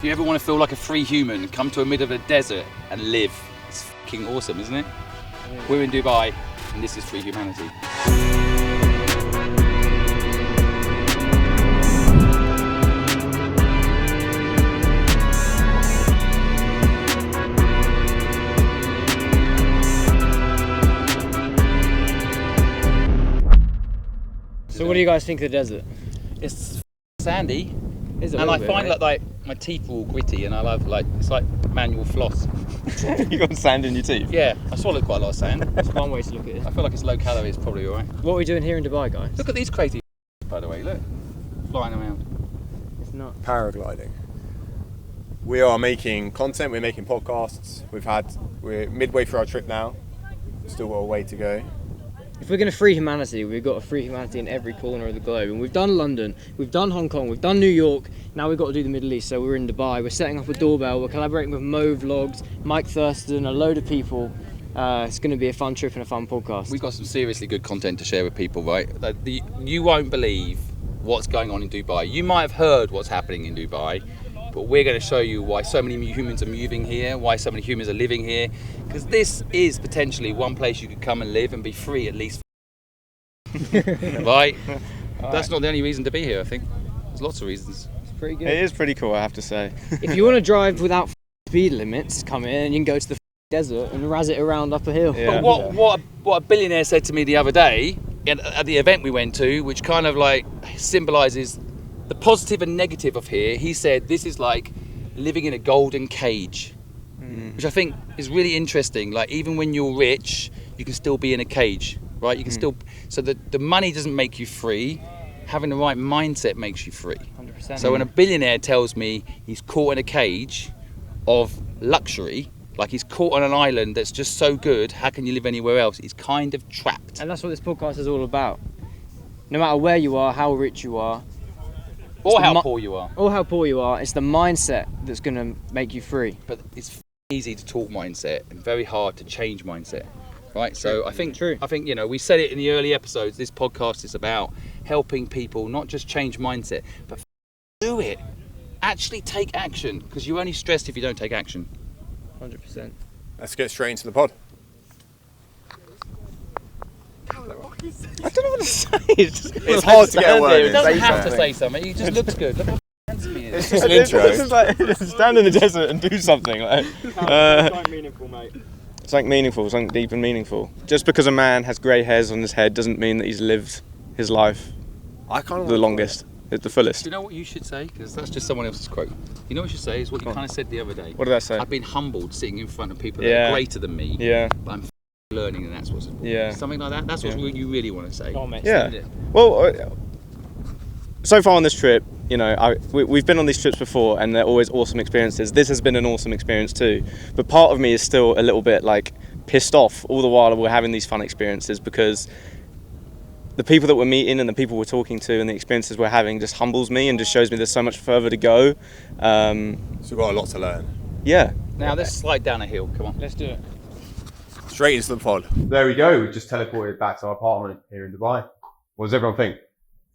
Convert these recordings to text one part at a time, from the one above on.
If you ever want to feel like a free human, come to a middle of a desert and live. It's fucking awesome, isn't it? Yeah. We're in Dubai, and this is free humanity. So what do you guys think of the desert? It's sandy. Is it? And I find that like my teeth are all gritty, and I love it's like manual floss. You got sand in your teeth? Yeah, I swallowed quite a lot of sand. That's one way to look at it. I feel like it's low calories, probably alright. What are we doing here in Dubai, guys? Look at these crazy by the way, look. Flying around. It's not. Paragliding. We are making content, we're making podcasts. We're midway through our trip now. Still got a way to go. If we're going to free humanity, we've got to free humanity in every corner of the globe. And we've done London, we've done Hong Kong, we've done New York, now we've got to do the Middle East. So we're in Dubai, we're setting up a Doorbell, we're collaborating with Mo Vlogs, Mike Thurston, a load of people. It's going to be a fun trip and a fun podcast. We've got some seriously good content to share with people, right? You won't believe what's going on in Dubai. You might have heard what's happening in Dubai, but we're going to show you why so many humans are moving here, why so many humans are living here, because this is potentially one place you could come and live and be free at least. Right? That's not the only reason to be here, I think. There's lots of reasons. It's pretty good. It is pretty cool, I have to say. If you want to drive without speed limits, come in and you can go to the desert and razz it around up a hill. Yeah. But what a billionaire said to me the other day at the event we went to, which kind of like symbolises the positive and negative of here, he said this is like living in a golden cage, which I think is really interesting. Like even when you're rich, you can still be in a cage, right? You can still, so the money doesn't make you free, having the right mindset makes you free. 100%. So when a billionaire tells me he's caught in a cage of luxury, like he's caught on an island that's just so good, how can you live anywhere else? He's kind of trapped. And that's what this podcast is all about. No matter where you are, how rich you are, Or how poor you are. or how poor you are, it's the mindset that's going to make you free. But it's easy to talk mindset and very hard to change mindset, right? So I think we said it in the early episodes. This podcast is about helping people not just change mindset, but do it. Actually take action, because you're only stressed if you don't take action. 100%. Let's get straight into the pod. I don't know what to say. It's hard to get a word in. It doesn't have to say something. It just looks good. Look how handsome he is. It's just an intro. It's just like stand in the desert and do something. Something meaningful, mate. Something meaningful, something deep and meaningful. Just because a man has grey hairs on his head doesn't mean that he's lived his life the longest, the fullest. Do you know what you should say? Because that's just someone else's quote. You know what you should say is what you kind of said the other day. What did I say? I've been humbled sitting in front of people that are greater than me. Yeah. But I'm learning, and that's what's something like that. That's what you really want to say. Go on, mate. Yeah. Well, so far on this trip, you know, we've been on these trips before, and they're always awesome experiences. This has been an awesome experience too. But part of me is still a little bit like pissed off all the while we're having these fun experiences, because the people that we're meeting and the people we're talking to and the experiences we're having just humbles me and just shows me there's so much further to go. So we've got a lot to learn. Yeah. Now let's slide down a hill. Come on. Let's do it. Straight into the pod. There we go. We just teleported back to our apartment here in Dubai. What does everyone think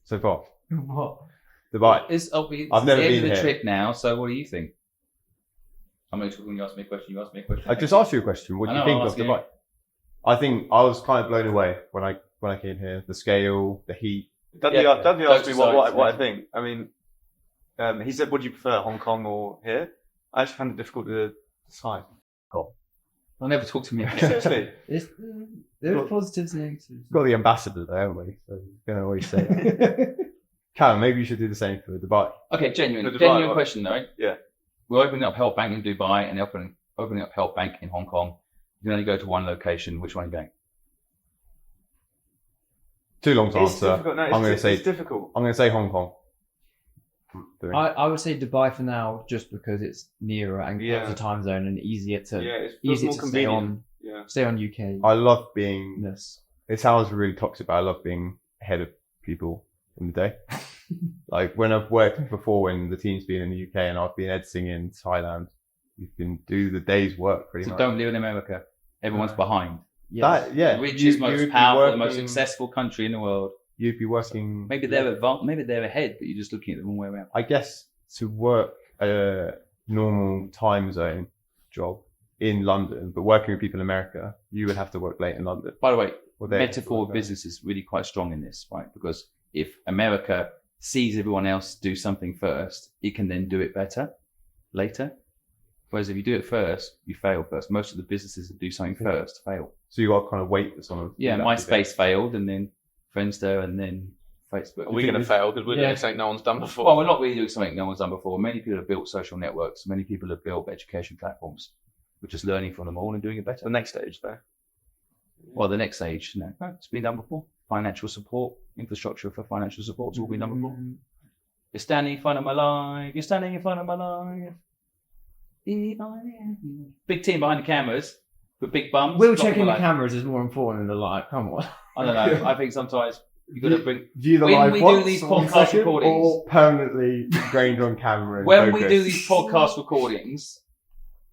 so far? What? Dubai. I've never the been end of the here. trip now. So what do you think? I'm going to when you ask me a question. You ask me a question. I just asked you a question. What do you think of Dubai? I think I was kind of blown away when I came here. The scale, the heat. Dudley asked me what I think. I mean, he said, "Would you prefer Hong Kong or here?" I actually found it difficult to decide. I'll never talk to me again. Seriously, There are positives and negatives. Got the ambassador there, haven't we? So you're gonna always say that. Callum, maybe you should do the same for Dubai. Okay, genuine question though. Right? Yeah. We're opening up HelpBnk in Dubai and opening up HelpBnk in Hong Kong. You can only go to one location. Which one are you going? Too long to it's answer. difficult. No, it's difficult. I'm gonna say Hong Kong. I would say Dubai for now, just because it's nearer and closer to time zone and easier to it's more convenient. Stay on UK. I love being. It sounds really toxic, but I love being ahead of people in the day. Like when I've worked before, when the team's been in the UK and I've been editing in Thailand, you can do the day's work pretty much. Don't live in America. Everyone's behind. Yes. The richest, most powerful, the most successful country in the world. You'd be working. Maybe they're ahead, but you're just looking at the wrong way around. I guess to work normal time zone job in London, but working with people in America, you would have to work late in London. By the way, Well, they- metaphor business is really quite strong in this, right? Because if America sees everyone else do something first, it can then do it better later. Whereas if you do it first, you fail first. Most of the businesses that do something first fail. So you got to kind of wait for someone. To Yeah, do that MySpace failed, and then Friendster, and then Facebook. Are we going to fail because we're doing something no one's done before? Well, we're not really doing something no one's done before. Many people have built social networks. Many people have built education platforms. We're just learning from them all and doing it better. The next stage, though. Well, the next stage, no, it's been done before. Financial support, infrastructure for financial support, it's all been done before. You're standing in front of my life. You're standing in front of my life. Big team behind the cameras with big bums. Will checking the cameras is more important than the live. Come on. I don't know. I think sometimes you've got to bring. View the When live we do once, these one podcast second, recordings- or permanently ingrained on camera. and When we focus. do these podcast recordings,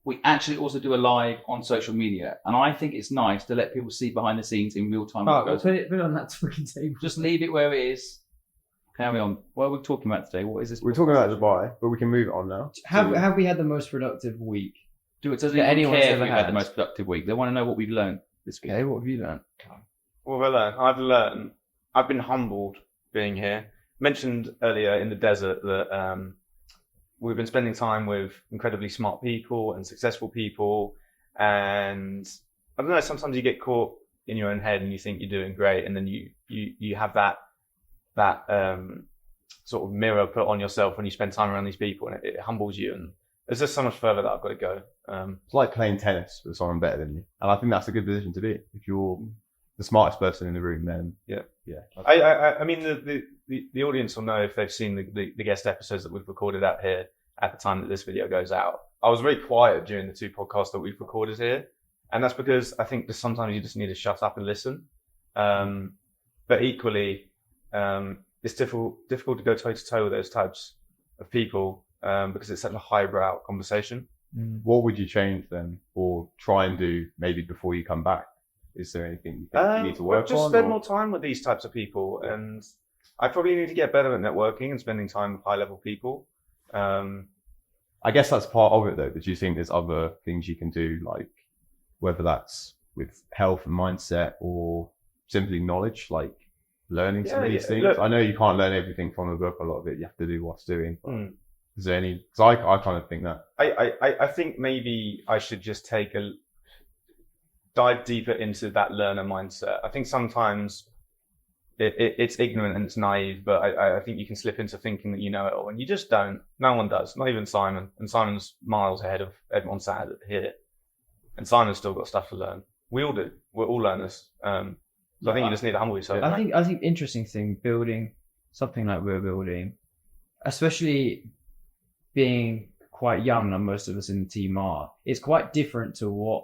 we actually also do a live on social media, and I think it's nice to let people see behind the scenes in real time. Oh, put it on that fucking table. Just leave it where it is. Carry on. What are we talking about today? What is this? We're talking about Dubai, but we can move it on now. Have we had the most productive week? Do it. Doesn't that anyone anyone's care if ever we've had had. the most productive week? They want to know what we've learned this week. Okay, what have you learned? What have I learned? I've been humbled being here. Mentioned earlier in the desert that we've been spending time with incredibly smart people and successful people. And I don't know, sometimes you get caught in your own head and you think you're doing great. And then you have that sort of mirror put on yourself when you spend time around these people, and it humbles you. And there's just so much further that I've got to go. It's like playing tennis with someone better than you, and I think that's a good position to be. If you're the smartest person in the room, then yeah. I mean, the audience will know if they've seen the guest episodes that we've recorded out here at the time that this video goes out. I was very quiet during the 2 podcasts that we've recorded here, and that's because I think that sometimes you just need to shut up and listen. But equally, it's difficult to go toe to toe with those types of people because it's such a highbrow conversation. What would you change then, or try and do maybe before you come back? Is there anything you think you need to work just on? spend more time with these types of people, and I probably need to get better at networking and spending time with high level people. I guess that's part of it though, but do you think there's other things you can do, like whether that's with health and mindset or simply knowledge, like learning some of these things? Look, I know you can't learn everything from a book, a lot of it you have to do what's doing. Is there any, because I kind of think that. I think maybe I should just dive deeper into that learner mindset. I think sometimes it's ignorant and it's naive, but I think you can slip into thinking that you know it all, and you just don't. No one does, not even Simon. And Simon's miles ahead of everyone sat here. And Simon's still got stuff to learn. We all do. We're all learners. So I think you just need to humble yourself. I think interesting thing, building something like we're building, especially being quite young, and most of us in the team are, it's quite different to what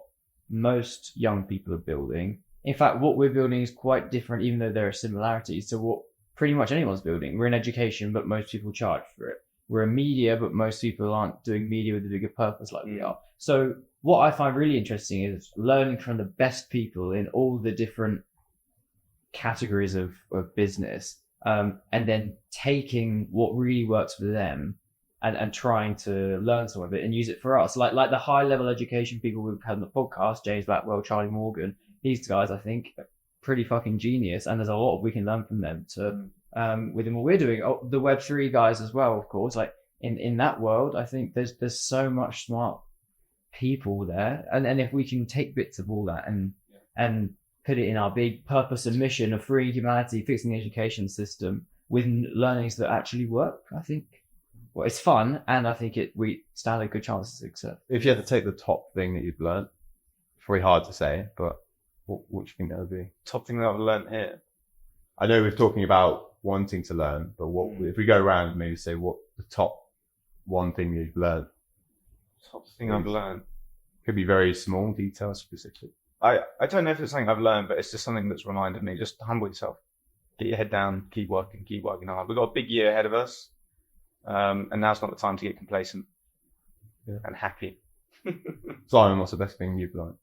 most young people are building. In fact, what we're building is quite different, even though there are similarities to what pretty much anyone's building. We're in education, but most people charge for it. We're in media, but most people aren't doing media with a bigger purpose like we are. So what I find really interesting is learning from the best people in all the different categories of business, and then taking what really works for them and trying to learn some of it and use it for us. Like the high level education people we've had on the podcast, James Blackwell, Charlie Morgan, these guys, I think, are pretty fucking genius, and there's a lot we can learn from them to within what we're doing. Oh, the Web3 guys as well, of course. Like in that world, I think there's so much smart people there, and if we can take bits of all that and put it in our big purpose and mission of freeing humanity, fixing the education system with learnings that actually work, I think, well, it's fun, and I think we stand a good chance of success. If you had to take the top thing that you've learned, it's very hard to say, but what do you think that would be? Top thing that I've learned here. I know we're talking about wanting to learn, but what if we go around and maybe say what the top one thing you've learned? Top thing I've learned. Could be very small, detail specific. I don't know if it's something I've learned, but it's just something that's reminded me. Just humble yourself. Get your head down, keep working hard. We've got a big year ahead of us. And now's not the time to get complacent and happy. Simon, what's the best thing you've learned?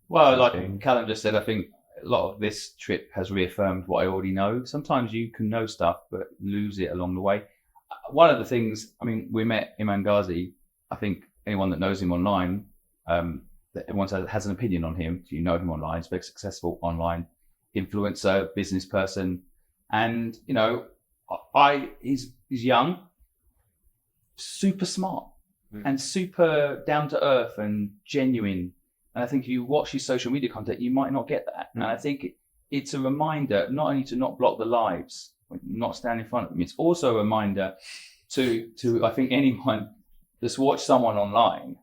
Well, like Callum just said, I think a lot of this trip has reaffirmed what I already know. Sometimes you can know stuff, but lose it along the way. One of the things, I mean, we met Imam Ghazi I think anyone that knows him online, that everyone has an opinion on him. You know him online. He's very successful online influencer, business person, and you know, he's young, super smart, and super down to earth and genuine. And I think if you watch his social media content, you might not get that. And I think it's a reminder not only to not block the lives, not stand in front of them. It's also a reminder to I think anyone that's watched someone online,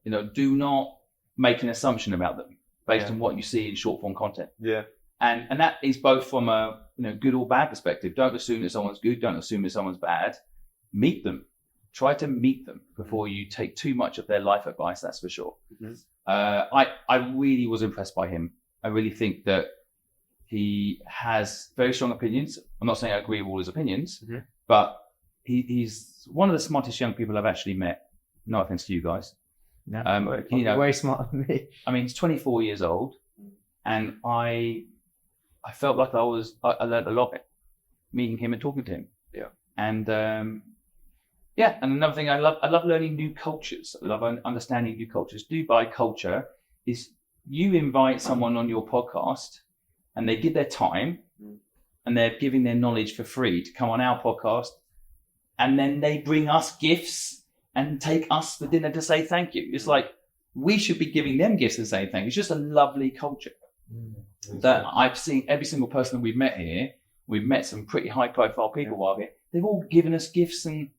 you know, do not make an assumption about them based on what you see in short form content. Yeah. And that is both from a good or bad perspective. Don't assume that someone's good. Don't assume that someone's bad. Meet them. Try to meet them before you take too much of their life advice. That's for sure. I really was impressed by him. I really think that he has very strong opinions. I'm not saying I agree with all his opinions, but he's one of the smartest young people I've actually met. No offense to you guys. No, way smarter than me. I mean, he's 24 years old, and I felt like I learned a lot meeting him and talking to him. Yeah. And and another thing I love learning new cultures. I love understanding new cultures. Dubai culture is you invite someone on your podcast and they give their time and they're giving their knowledge for free to come on our podcast, and then they bring us gifts and take us for dinner to say thank you. It's like we should be giving them gifts and saying thank you. It's just a lovely culture that I've seen. Every single person that we've met here, we've met some pretty high profile people while here. They've all given us gifts and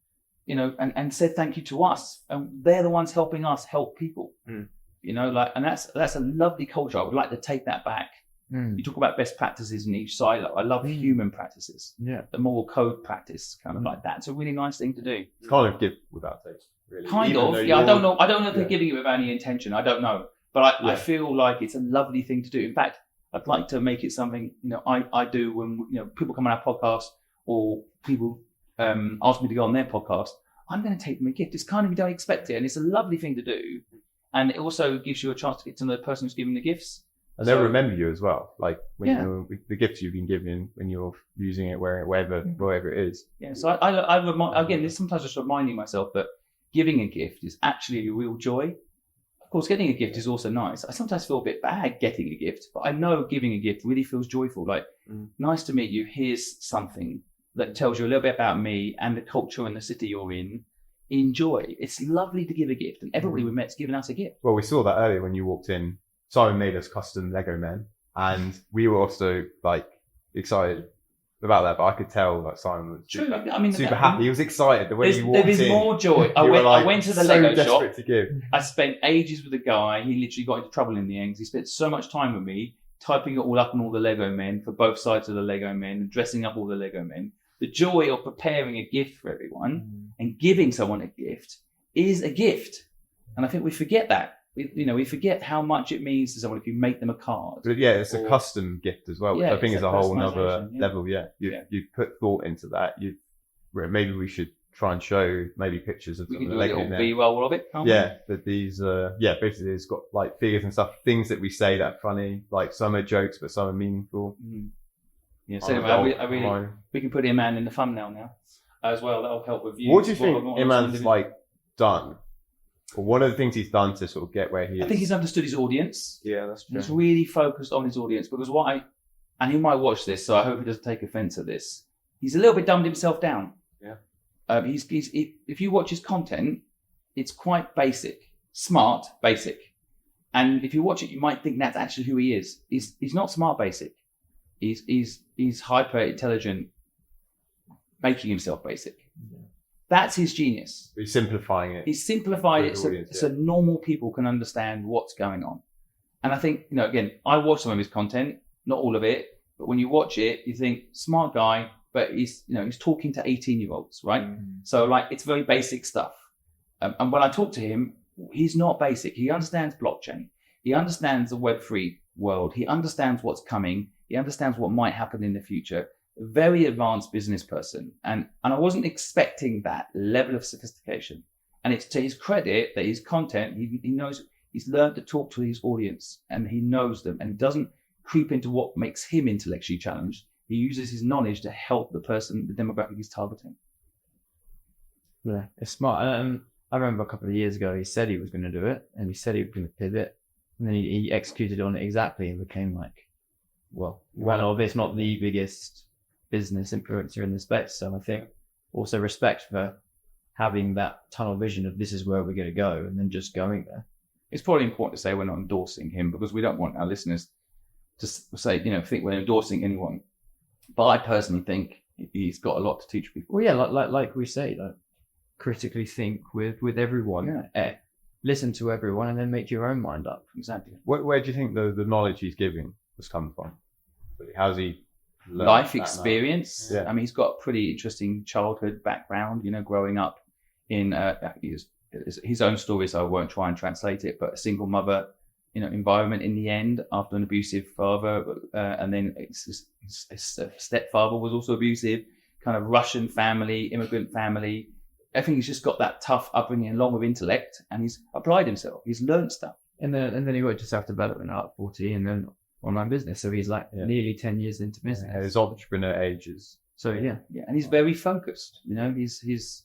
and said thank you to us, and they're the ones helping us help people. And that's a lovely culture. I would like to take that back. You talk about best practices in each silo. I love human practices. The moral code practice, kind of like that. It's a really nice thing to do. It's kind of give without take, really. Kind of, yeah. I don't know if they're giving it without any intention. I don't know, but I feel like it's a lovely thing to do. In fact, I'd like to make it something I do when people come on our podcast or people ask me to go on their podcast. I'm going to take them a gift. It's kind of, you don't expect it, and it's a lovely thing to do, and it also gives you a chance to get to know the person who's giving the gifts. And they'll remember you as well, like when the gifts you've been given when you're using it wherever it is. Yeah. So I remind, again, this sometimes just reminding myself that giving a gift is actually a real joy. Of course, getting a gift is also nice. I sometimes feel a bit bad getting a gift, but I know giving a gift really feels joyful. Like, nice to meet you. Here's something that tells you a little bit about me and the culture and the city you're in. Enjoy. It's lovely to give a gift, and everybody we met's given us a gift. Well, we saw that earlier when you walked in. Simon made us custom Lego men, and we were also like excited about that. But I could tell that Simon was super happy. He was excited the way you walked in. There is more joy. I went to the Lego shop. To give. I spent ages with the guy. He literally got into trouble in the end. He spent so much time with me typing it all up on all the Lego men for both sides of the Lego men and dressing up all the Lego men. The joy of preparing a gift for everyone and giving someone a gift is a gift, and I think we forget that. We forget how much it means to someone if you make them a card. But it's a custom gift as well, which I think is a whole nother level. You've put thought into that. Maybe we should try and show maybe pictures of we can the do Lego a little there. B-roll of it, can't we? But these basically it's got like figures and stuff, things that we say that are funny, like some are jokes but some are meaningful. Yeah, so anyway, we can put Iman in the thumbnail now as well. That'll help with views. What do you think Iman's done? Or one of the things he's done to sort of get where he is? I think he's understood his audience. Yeah, that's true. He's really focused on his audience because and he might watch this, so I hope he doesn't take offense at this. He's a little bit dumbed himself down. Yeah. If you watch his content, it's quite basic, smart, basic. And if you watch it, you might think that's actually who he is. He's not smart basic. He's hyper intelligent, making himself basic. Yeah. That's his genius. He's simplifying it. He's simplified it so normal people can understand what's going on. And I think, again, I watch some of his content, not all of it, but when you watch it, you think smart guy, but he's talking to 18-year-olds, right? So it's very basic stuff. And when I talk to him, he's not basic. He understands blockchain. He understands the Web3 world. He understands what's coming. He understands what might happen in the future. A very advanced business person. And I wasn't expecting that level of sophistication. And it's to his credit that his content, he knows, he's learned to talk to his audience and he knows them and he doesn't creep into what makes him intellectually challenged. He uses his knowledge to help the demographic he's targeting. Yeah, it's smart. I remember a couple of years ago, he said he was going to do it, and he said he was going to pivot, and then he executed on it exactly and became like, well, one of, if not the biggest business influencer in the space. So I think also respect for having that tunnel vision of this is where we're going to go, and then just going there. It's probably important to say we're not endorsing him, because we don't want our listeners to say, think we're endorsing anyone. But I personally think he's got a lot to teach people. Well, yeah, like we say, like, critically think with everyone, listen to everyone, and then make your own mind up. Exactly. Where do you think the knowledge he's giving has come from? How's he learned Life that experience. Yeah. I mean, he's got a pretty interesting childhood background, growing up in his own story, so I won't try and translate it, but a single mother, environment in the end after an abusive father, and then his stepfather was also abusive, kind of Russian family, immigrant family. I think he's just got that tough upbringing along with intellect, and he's applied himself. He's learned stuff. And then he worked to self-development at 40, and then online business. So he's like nearly 10 years into business. Yeah, his entrepreneur ages. So yeah, and he's very focused. His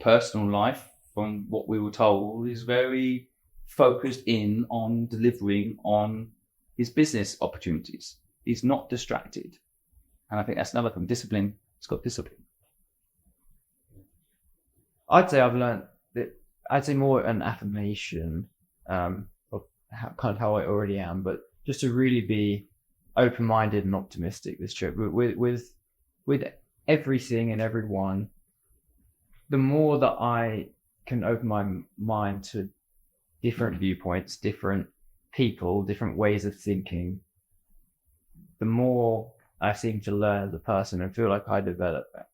personal life, from what we were told, is very focused in on delivering on his business opportunities. He's not distracted, and I think that's another thing. Discipline. He's got discipline. I'd say I've learned that. I'd say more an affirmation of how I already am, but just to really be open-minded and optimistic this trip with everything and everyone. The more that I can open my mind to different viewpoints, different people, different ways of thinking, the more I seem to learn as a person and feel like I develop it.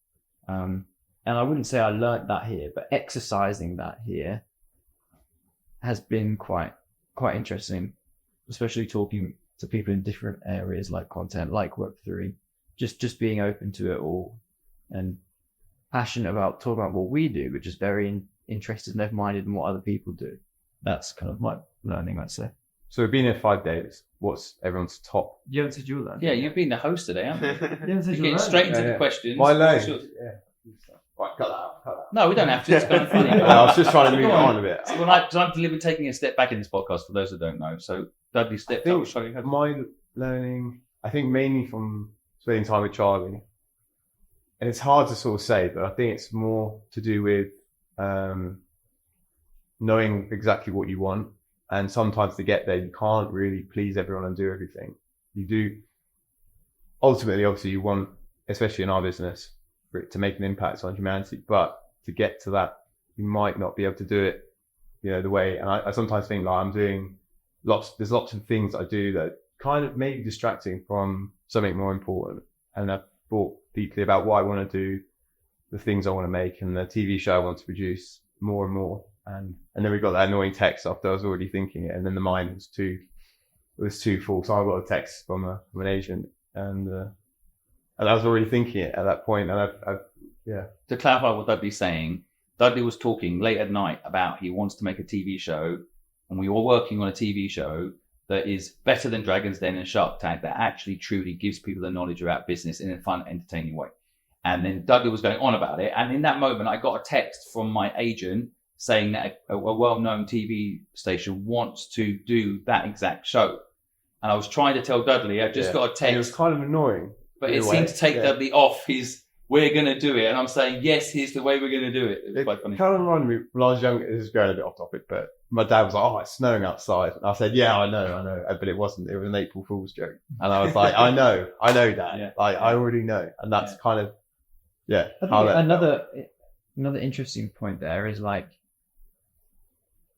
And I wouldn't say I learned that here, but exercising that here has been quite interesting, especially talking to people in different areas like content, like Web3, just being open to it all and passionate about talking about what we do, but just very interested and open-minded in what other people do. That's kind of my learning, I'd say. So we've been here 5 days. What's everyone's top? You haven't said your learning. Yeah, you've been the host today, haven't you? You haven't said You're your getting straight into Yeah, the questions. My learning. Sure. Yeah. Right, cut that out. No, we don't have to. It's kind of funny. I was just trying to move it on a bit. Well, I'm deliberately taking a step back in this podcast for those that don't know. So Dudley stepped up. My learning, I think mainly from spending time with Charlie, and it's hard to sort of say, but I think it's more to do with knowing exactly what you want. And sometimes to get there, you can't really please everyone and do everything. You do. Ultimately, obviously, you want, especially in our business, for it to make an impact on humanity. But to get to that, you might not be able to do it, the way. And I sometimes think like I'm doing there's lots of things I do that kind of may be distracting from something more important. And I've thought deeply about what I want to do, the things I want to make, and the TV show I want to produce more and more. And then we got that annoying text after I was already thinking it, and then the mind was too full. So I got a text from an agent, and I was already thinking it at that point. And To clarify what Dudley's saying, Dudley was talking late at night about he wants to make a TV show, and we were working on a TV show that is better than Dragon's Den and Shark Tank, that actually truly gives people the knowledge about business in a fun, entertaining way. And then Dudley was going on about it, and in that moment, I got a text from my agent saying that a well-known TV station wants to do that exact show. And I was trying to tell Dudley, I just got a text. And it was kind of annoying. But it seemed to take Dudley off we're going to do it. And I'm saying, yes, here's the way we're going to do it. It was quite funny. Kind of reminded me, when I was young, this is going a bit off topic, but my dad was like, oh, it's snowing outside. And I said, yeah, I know. But it wasn't. It was an April Fool's joke. And I was like, I know that. Yeah. Like, I already know. And that's kind of, I think another interesting point there is like,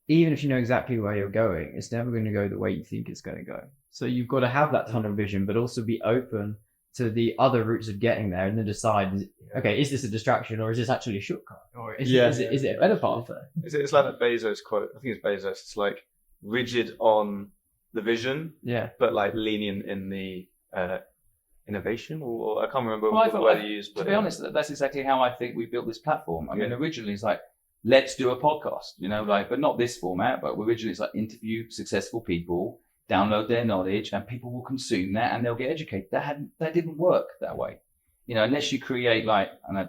even if you know exactly where you're going, it's never going to go the way you think it's going to go. So you've got to have that tunnel vision, but also be open to the other routes of getting there, and then decide, okay, is this a distraction or is this actually a shortcut? Or is it a better path there? It's like that Bezos quote. I think it's Bezos. It's like rigid on the vision, but like lenient in the innovation, or I can't remember what word you used. To be honest, that's exactly how I think we built this platform. I mean, originally it's like, let's do a podcast, but not this format, but originally it's like interview successful people, download their knowledge, and people will consume that and they'll get educated. That didn't work that way. Unless you create like a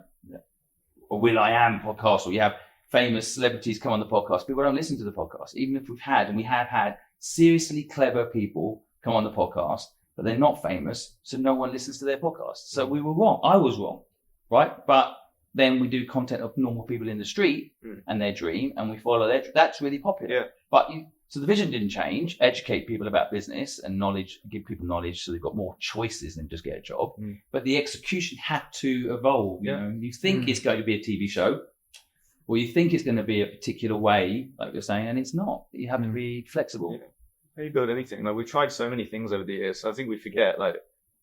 Will I Am podcast, or you have famous celebrities come on the podcast, people don't listen to the podcast. Even if we have had seriously clever people come on the podcast, but they're not famous, so no one listens to their podcast. So we were wrong. I was wrong, right? But then we do content of normal people in the street and their dream, and we follow their. That's really popular. Yeah. But so the vision didn't change. Educate people about business and knowledge, give people knowledge so they've got more choices than just get a job. But the execution had to evolve. You know, you think it's going to be a TV show, or you think it's going to be a particular way, like you're saying, and it's not. You have to be flexible. Yeah. How do you build anything? Like, we've tried so many things over the years, so I think we forget. Like,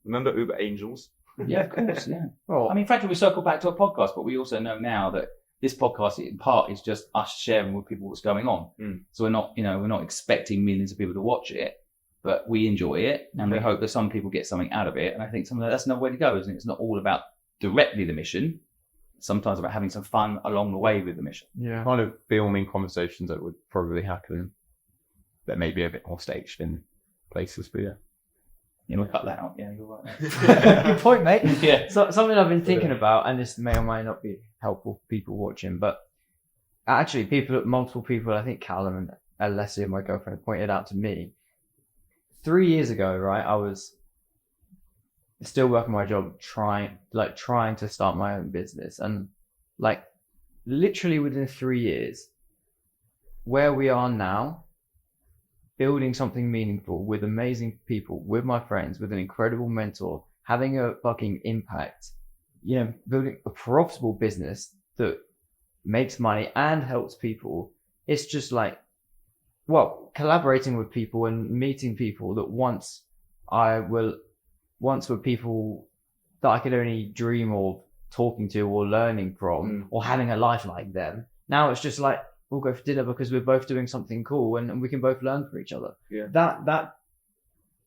remember Uber Angels? Yeah, of course. Yeah. Well, I mean, frankly, we circle back to a podcast, but we also know now that this podcast, in part, is just us sharing with people what's going on. So we're not expecting millions of people to watch it, but we enjoy it, and we hope that some people get something out of it. And I think that's another way to go, isn't it? It's not all about directly the mission. Sometimes about having some fun along the way with the mission. yeah. Kind of filming conversations that would probably happen that may be a bit more staged in places, but yeah. You know, cut that out. Yeah, you're right. Good point, mate. Yeah. So something I've been thinking about, and this may or may not be helpful for people watching, but actually multiple people, I think Callum and Alessia, my girlfriend, pointed out to me 3 years ago, right? I was still working my job, trying to start my own business, and like literally within 3 years, where we are now, building something meaningful with amazing people, with my friends, with an incredible mentor, having a fucking impact, you know, building a profitable business that makes money and helps people. It's just like, well, collaborating with people and meeting people that once were people that I could only dream of talking to or learning from or having a life like them. Now it's just like, we'll go for dinner because we're both doing something cool and we can both learn from each other. Yeah.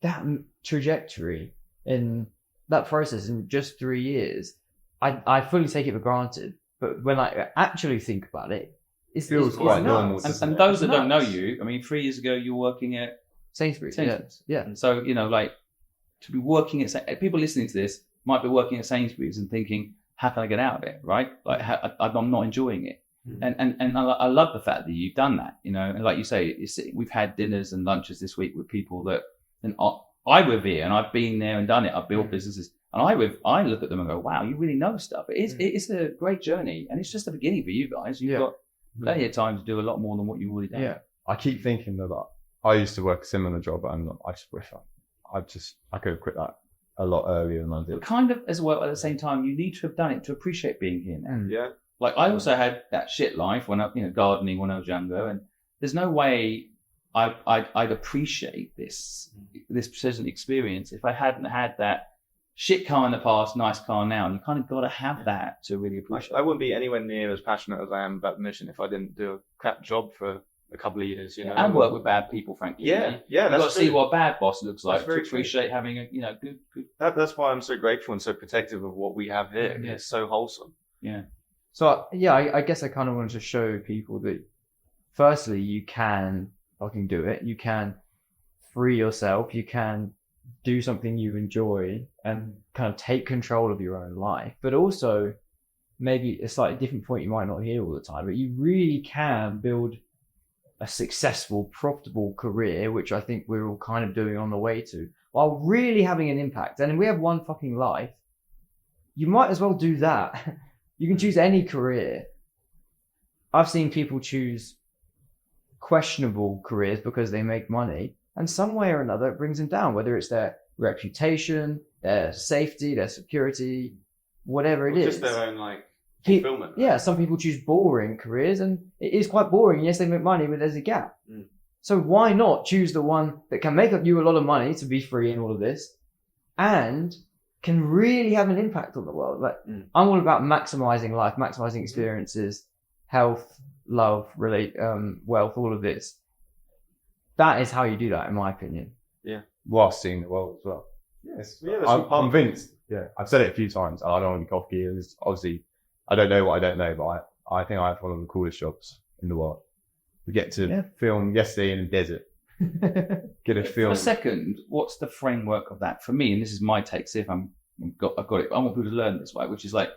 That trajectory in that process in just 3 years, I fully take it for granted. But when I actually think about it, it feels quite normal. And those that don't know you, I mean, 3 years ago you were working at Sainsbury's. Yeah. And so, you know, like to be working at people listening to this might be working at Sainsbury's and thinking, how can I get out of it? Right? Like I'm not enjoying it. And I love the fact that you've done that, you know, and like you say, we've had dinners and lunches this week with people that, and I revere, and I've been there and done it. I've built businesses, and I look at them and go, wow, you really know stuff. It's a great journey, and it's just the beginning for you guys. You've got plenty of time to do a lot more than what you've already done. Yeah. I keep thinking that I used to work a similar job, and I just wish I could have quit that a lot earlier than I did. But kind of as well, at the same time, you need to have done it to appreciate being here now. Yeah. Like I also had that shit life when I, gardening when I was younger, and there's no way I'd appreciate this present experience if I hadn't had that shit car in the past, nice car now. And you kind of got to have that to really appreciate. I wouldn't be anywhere near as passionate as I am about the mission if I didn't do a crap job for a couple of years, you know. And work with bad people, frankly. Yeah, You've that's got to see what a bad boss looks like to very true. appreciate having a, good. That's why I'm so grateful and so protective of what we have here. Yeah. It's so wholesome. Yeah. So I guess I kind of wanted to show people that firstly, you can fucking do it. You can free yourself. You can do something you enjoy and kind of take control of your own life. But also, maybe a slightly different point you might not hear all the time, but you really can build a successful, profitable career, which I think we're all kind of doing on the way to, while really having an impact. And we have one fucking life. You might as well do that. You can choose any career. I've seen people choose questionable careers because they make money, and some way or another it brings them down, whether it's their reputation, their safety, their security, whatever it is. Just their own fulfillment. Yeah, some people choose boring careers, and it is quite boring. Yes, they make money, but there's a gap. So why not choose the one that can make up you a lot of money to be free in all of this, and can really have an impact on the world? I'm all about maximizing life, maximizing experiences, health, love, wealth, all of this. That is how you do that, in my opinion. Yeah. Whilst seeing the world as well. Yes. I'm convinced. Yeah, I've said it a few times. And I don't want to be cocky. Obviously, I don't know what I don't know, but I think I have one of the coolest jobs in the world. We get to film yesterday in the desert. Get a film. For a second, what's the framework of that for me? And this is my take. See if I've got it. I want people to learn this way, which is like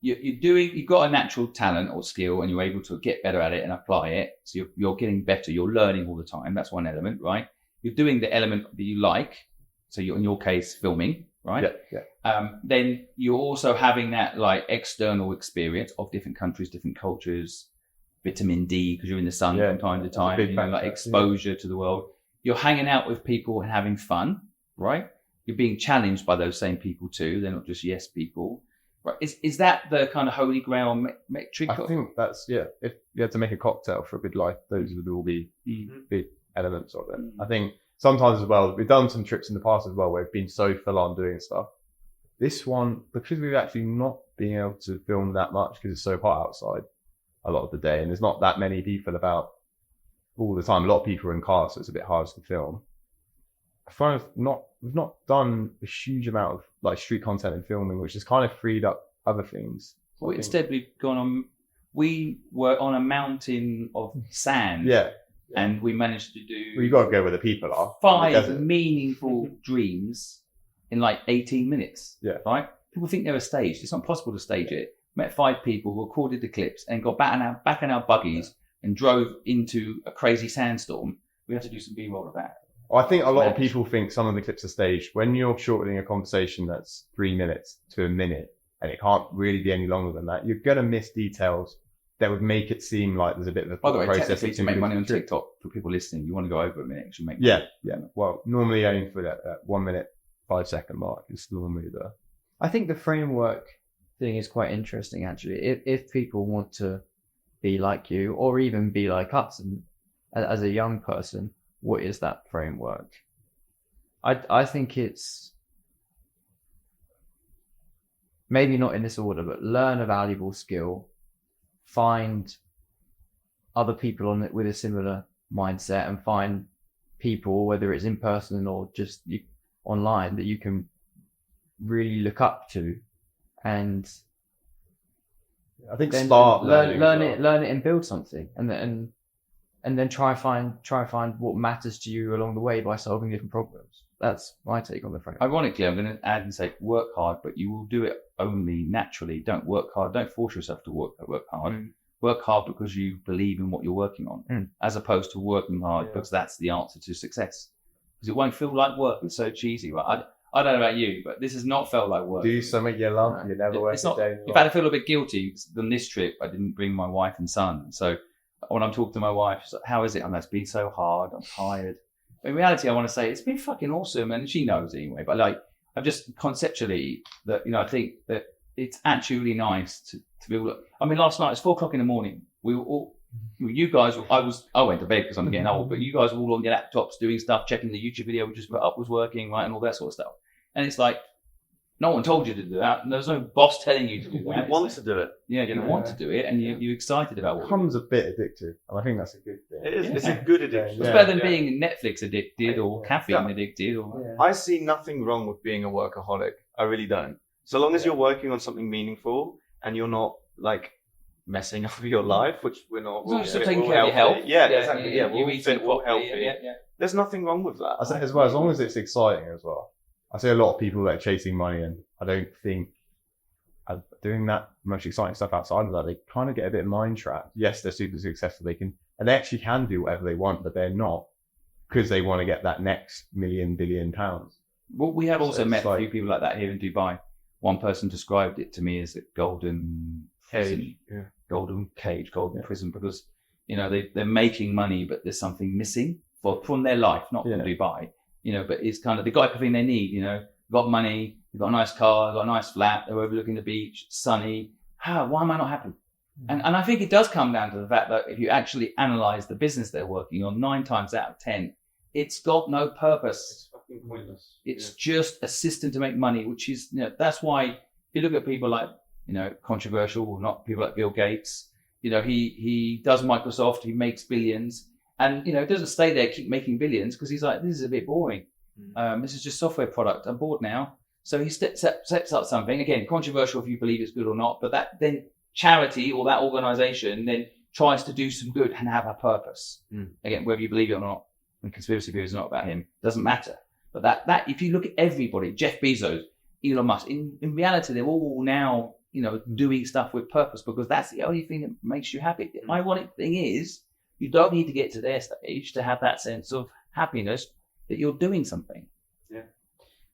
you've got a natural talent or skill, and you're able to get better at it and apply it. So you're getting better. You're learning all the time. That's one element, right? You're doing the element that you like. So you're, in your case, filming, right? Then you're also having that like external experience of different countries, different cultures, vitamin D because you're in the sun from time to time, like exposure to the world. You're hanging out with people and having fun, right? You're being challenged by those same people too. They're not just yes people. Right. Is that the kind of holy grail metric? I think that's, if you had to make a cocktail for a good life, those would all be big elements of it. I think sometimes as well, we've done some trips in the past as well where we've been so full on doing stuff. This one, because we've actually not been able to film that much because it's so hot outside a lot of the day and there's not that many people about all the time. A lot of people are in cars, so it's a bit hard to film. I find we've not done a huge amount of like street content and filming, which has kind of freed up other things. Well, instead we were on a mountain of sand. And we managed to do. Well, you got to go where the people are. 5 meaningful dreams in like 18 minutes. Right? People think they were staged. It's not possible to stage it. Met 5 people, recorded the clips, and got back in our buggies and drove into a crazy sandstorm. We had to do some B-roll of that. I think a lot of people think some of the clips are staged. When you're shortening a conversation that's 3 minutes to a minute, and it can't really be any longer than that, you're going to miss details that would make it seem like there's a bit of a By the way, process. To make money on TikTok, for people listening, you want to go over a minute, you should make money. Well, normally aiming for that 1 minute, 5 second mark is normally the... I think the framework thing is quite interesting, actually. If people want to be like you, or even be like us, and as a young person, what is that framework? I think it's maybe not in this order, but learn a valuable skill, find other people on it with a similar mindset, and find people, whether it's in person or just online, that you can really look up to, and I think then start learn it and build something, and then try find what matters to you along the way by solving different problems. That's my take on the framework. Ironically, I'm going to add and say work hard, but you will do it only naturally. Don't work hard. Don't force yourself to work hard. Work hard because you believe in what you're working on, as opposed to working hard because that's the answer to success. Because it won't feel like work. It's so cheesy, right? I don't know about you, but this has not felt like work. Do something you love. You never work a day. In fact, I feel a bit guilty. On this trip, I didn't bring my wife and son. So when I'm talking to my wife, she's like, how is it? I'm like, it's been so hard. I'm tired. But in reality, I want to say it's been fucking awesome. And she knows anyway. But like, I've just conceptually that, I think that it's actually really nice to be able to, I mean, last night, it's 4:00 in the morning. We were all, you guys, I went to bed because I'm getting old, but you guys were all on your laptops doing stuff, checking the YouTube video we just put up was working, right? And all that sort of stuff. And it's like, no one told you to do that. And there's no boss telling you to do that. You want to do it. Yeah, you want to do it, and you're excited about it. It becomes a bit addictive, and I think that's a good thing. It is. Yeah. It's a good addiction. It's better than being Netflix addicted or caffeine addicted. I see nothing wrong with being a workaholic. I really don't. So long as you're working on something meaningful and you're not like messing up your life, which we're not. We're still taking care of your health. Exactly. We're fit, we're healthy. There's nothing wrong with that. I say as well, as long as it's exciting as well. I see a lot of people that are chasing money, and I don't think doing that much exciting stuff outside of that, they kind of get a bit mind trapped. Yes, they're super successful. They actually can do whatever they want, but they're not because they want to get that next million, billion pounds. Well, we have also met a few people like that here in Dubai. One person described it to me as a golden prison, golden prison, because they're making money, but there's something missing from their life, not from Dubai. But it's kind of they got everything they need. Got money, you've got a nice car, got a nice flat, they're overlooking the beach, sunny. Why am I not happy? And I think it does come down to the fact that if you actually analyze the business they're working on, 9 times out of 10, it's got no purpose. It's fucking pointless. It's just a system to make money, which is, that's why if you look at people like, controversial or not, people like Bill Gates, he does Microsoft, he makes billions. And, it doesn't stay there, keep making billions, because he's like, this is a bit boring. This is just software product. I'm bored now. So he sets up something, again, controversial if you believe it's good or not, but that then charity or that organization then tries to do some good and have a purpose. Again, whether you believe it or not, and conspiracy theories are not about him, doesn't matter. But that if you look at everybody, Jeff Bezos, Elon Musk, in reality, they're all now you know, doing stuff with purpose, because that's the only thing that makes you happy. The ironic thing is, you don't need to get to their stage to have that sense of happiness that you're doing something. Yeah.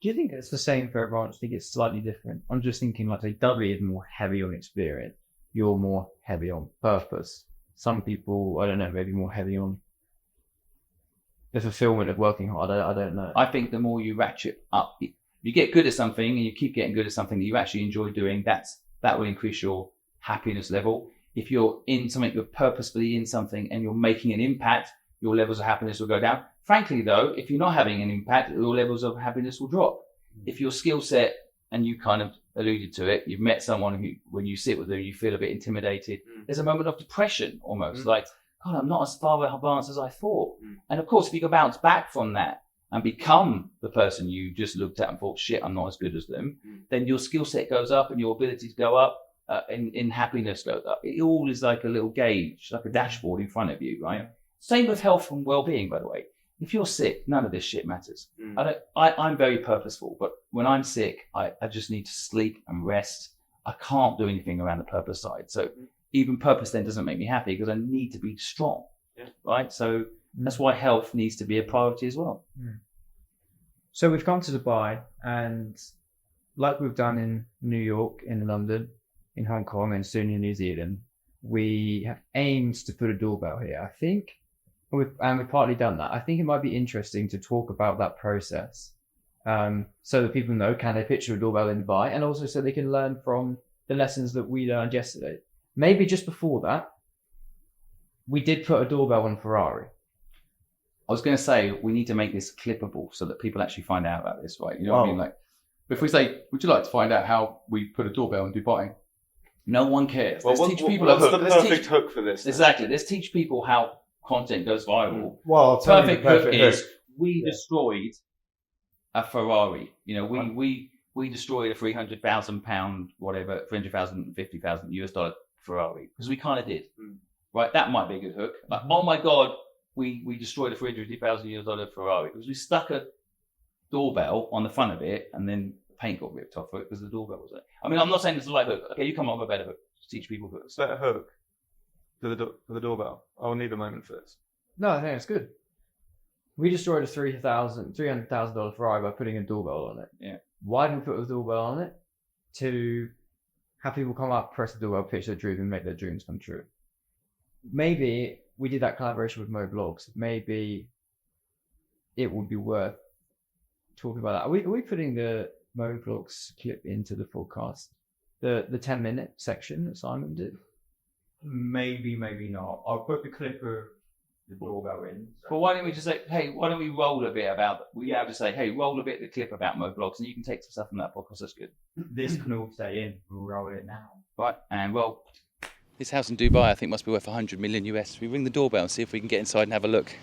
Do you think it's the same for everyone? I think it's slightly different. I'm just thinking, like, say, Dudley is more heavy on experience. You're more heavy on purpose. Some people, I don't know, maybe more heavy on the fulfillment of working hard. I don't know. I think the more you ratchet up, you get good at something and you keep getting good at something that you actually enjoy doing, that will increase your happiness level. If you're in something, you're purposefully in something and you're making an impact, your levels of happiness will go down. Frankly, though, if you're not having an impact, your levels of happiness will drop. If your skill set, and you kind of alluded to it, you've met someone who, when you sit with them, you feel a bit intimidated. There's a moment of depression almost, like, God, I'm not as far advanced as I thought. And of course, if you can bounce back from that and become the person you just looked at and thought, shit, I'm not as good as them, then your skill set goes up and your abilities go up, and happiness goes up. It all is like a little gauge, like a dashboard in front of you, right? Same with health and well-being, by the way. If you're sick, none of this shit matters. I'm very purposeful, but when I'm sick, I just need to sleep and rest. I can't do anything around the purpose side. So even purpose then doesn't make me happy because I need to be strong, right? So that's why health needs to be a priority as well. So we've come to Dubai, and like we've done in New York, in London, in Hong Kong, and soon in New Zealand, we have aims to put a doorbell here, I think. And we've partly done that. I think it might be interesting to talk about that process, so that people know, can they picture a doorbell in Dubai, and also so they can learn from the lessons that we learned yesterday. Maybe just before that, we did put a doorbell on Ferrari. I was going to say, we need to make this clippable so that people actually find out about this, right? You know what I mean? Like, if we say, would you like to find out how we put a doorbell in Dubai? No one cares. Well, let's teach people a what's hook. the perfect hook for this? Exactly. Let's teach people how content goes viral. Well, I'll tell you Perfect the hook perfect is, hook. we destroyed a Ferrari. You know, we destroyed a £300,000, whatever, $350,000 US dollar Ferrari, because we kind of did. Right? That might be a good hook. Like, oh my God, we destroyed a $350,000 US dollar Ferrari because we stuck a doorbell on the front of it, and then the paint got ripped off it because the doorbell was there. I mean, I'm not saying it's the right hook. Okay, you come up with a better hook to teach people hooks. Better hook for the doorbell. I'll need a moment for this. No, I think it's good. We destroyed a $300,000 Ferrari by putting a doorbell on it. Yeah. Why did we put a doorbell on it? To have people come up, press the doorbell, pitch their dream, and make their dreams come true. Maybe we did that collaboration with Mo Vlogs. Maybe it would be worth talking about that. Are we putting the Mo Vlogs clip into the podcast? The 10-minute section that Simon did? Maybe, maybe not. I'll put the clip of the doorbell in. So. But why don't we just say, hey, why don't we roll a bit about, we have to say, hey, roll a bit of the clip about Mo Vlogs, and you can take some stuff from that podcast. That's good. This can all stay in. We'll roll it now. Right, and well, This house in Dubai, I think, must be worth 100 million US. We ring the doorbell and see if we can get inside and have a look.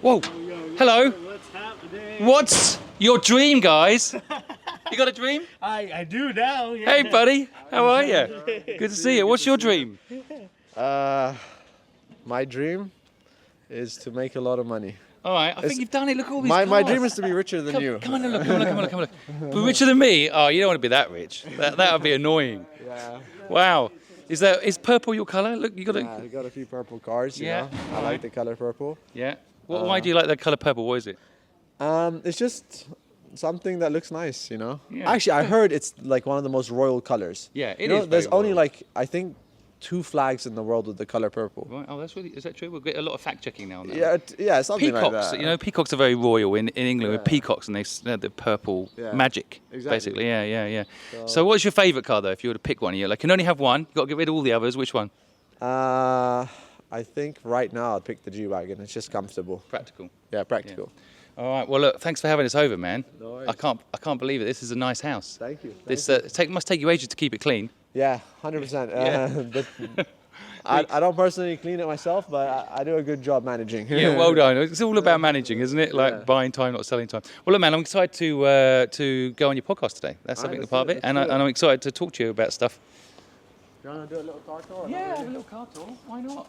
Whoa! Hello! What's happening? What's your dream, guys? You got a dream? I do now. Yeah. Hey, buddy. How are you? Good to see you. What's your dream? My dream is to make a lot of money. All right, I think you've done it. Look at all these My cars. dream is to be richer than you. Come on and look, come on look. But richer than me? Oh, you don't want to be that rich. That would be annoying. Yeah. Wow. Is purple your colour? Look, you got I got a few purple cars, you Yeah. know. I like the color purple. Yeah. Why do you like the colour purple? What is it? It's just something that looks nice, you know. Yeah. Actually, I heard it's like one of the most royal colors. Yeah, it you know, is there's very only royal. like, I think, 2 flags in the world with the color purple. Right. Oh, is that true? We'll get a lot of fact checking now on that. Yeah, something Peacocks, like that. you know, peacocks are very royal in England with peacocks, and they have the purple magic, Exactly. basically. Yeah. So what's your favourite car, though, if you were to pick one? You can only have one. You've got to get rid of all the others. Which one? I think right now I'd pick the G-Wagon. It's just comfortable. Practical. Yeah, practical. All right. Well, look, thanks for having us over, man. No worries. I can't believe it. This is a nice house. Thank you. This must take you ages to keep it clean. Yeah, 100%. I don't personally clean it myself, but I do a good job managing. Yeah, well done. It's all about managing, isn't it? Like buying time, not selling time. Well, look, man, I'm excited to go on your podcast today. That's something let's part do of it, it, and let's do it. I'm excited to talk to you about stuff. You want to do a little car tour? Yeah, have a little car tour. Why not?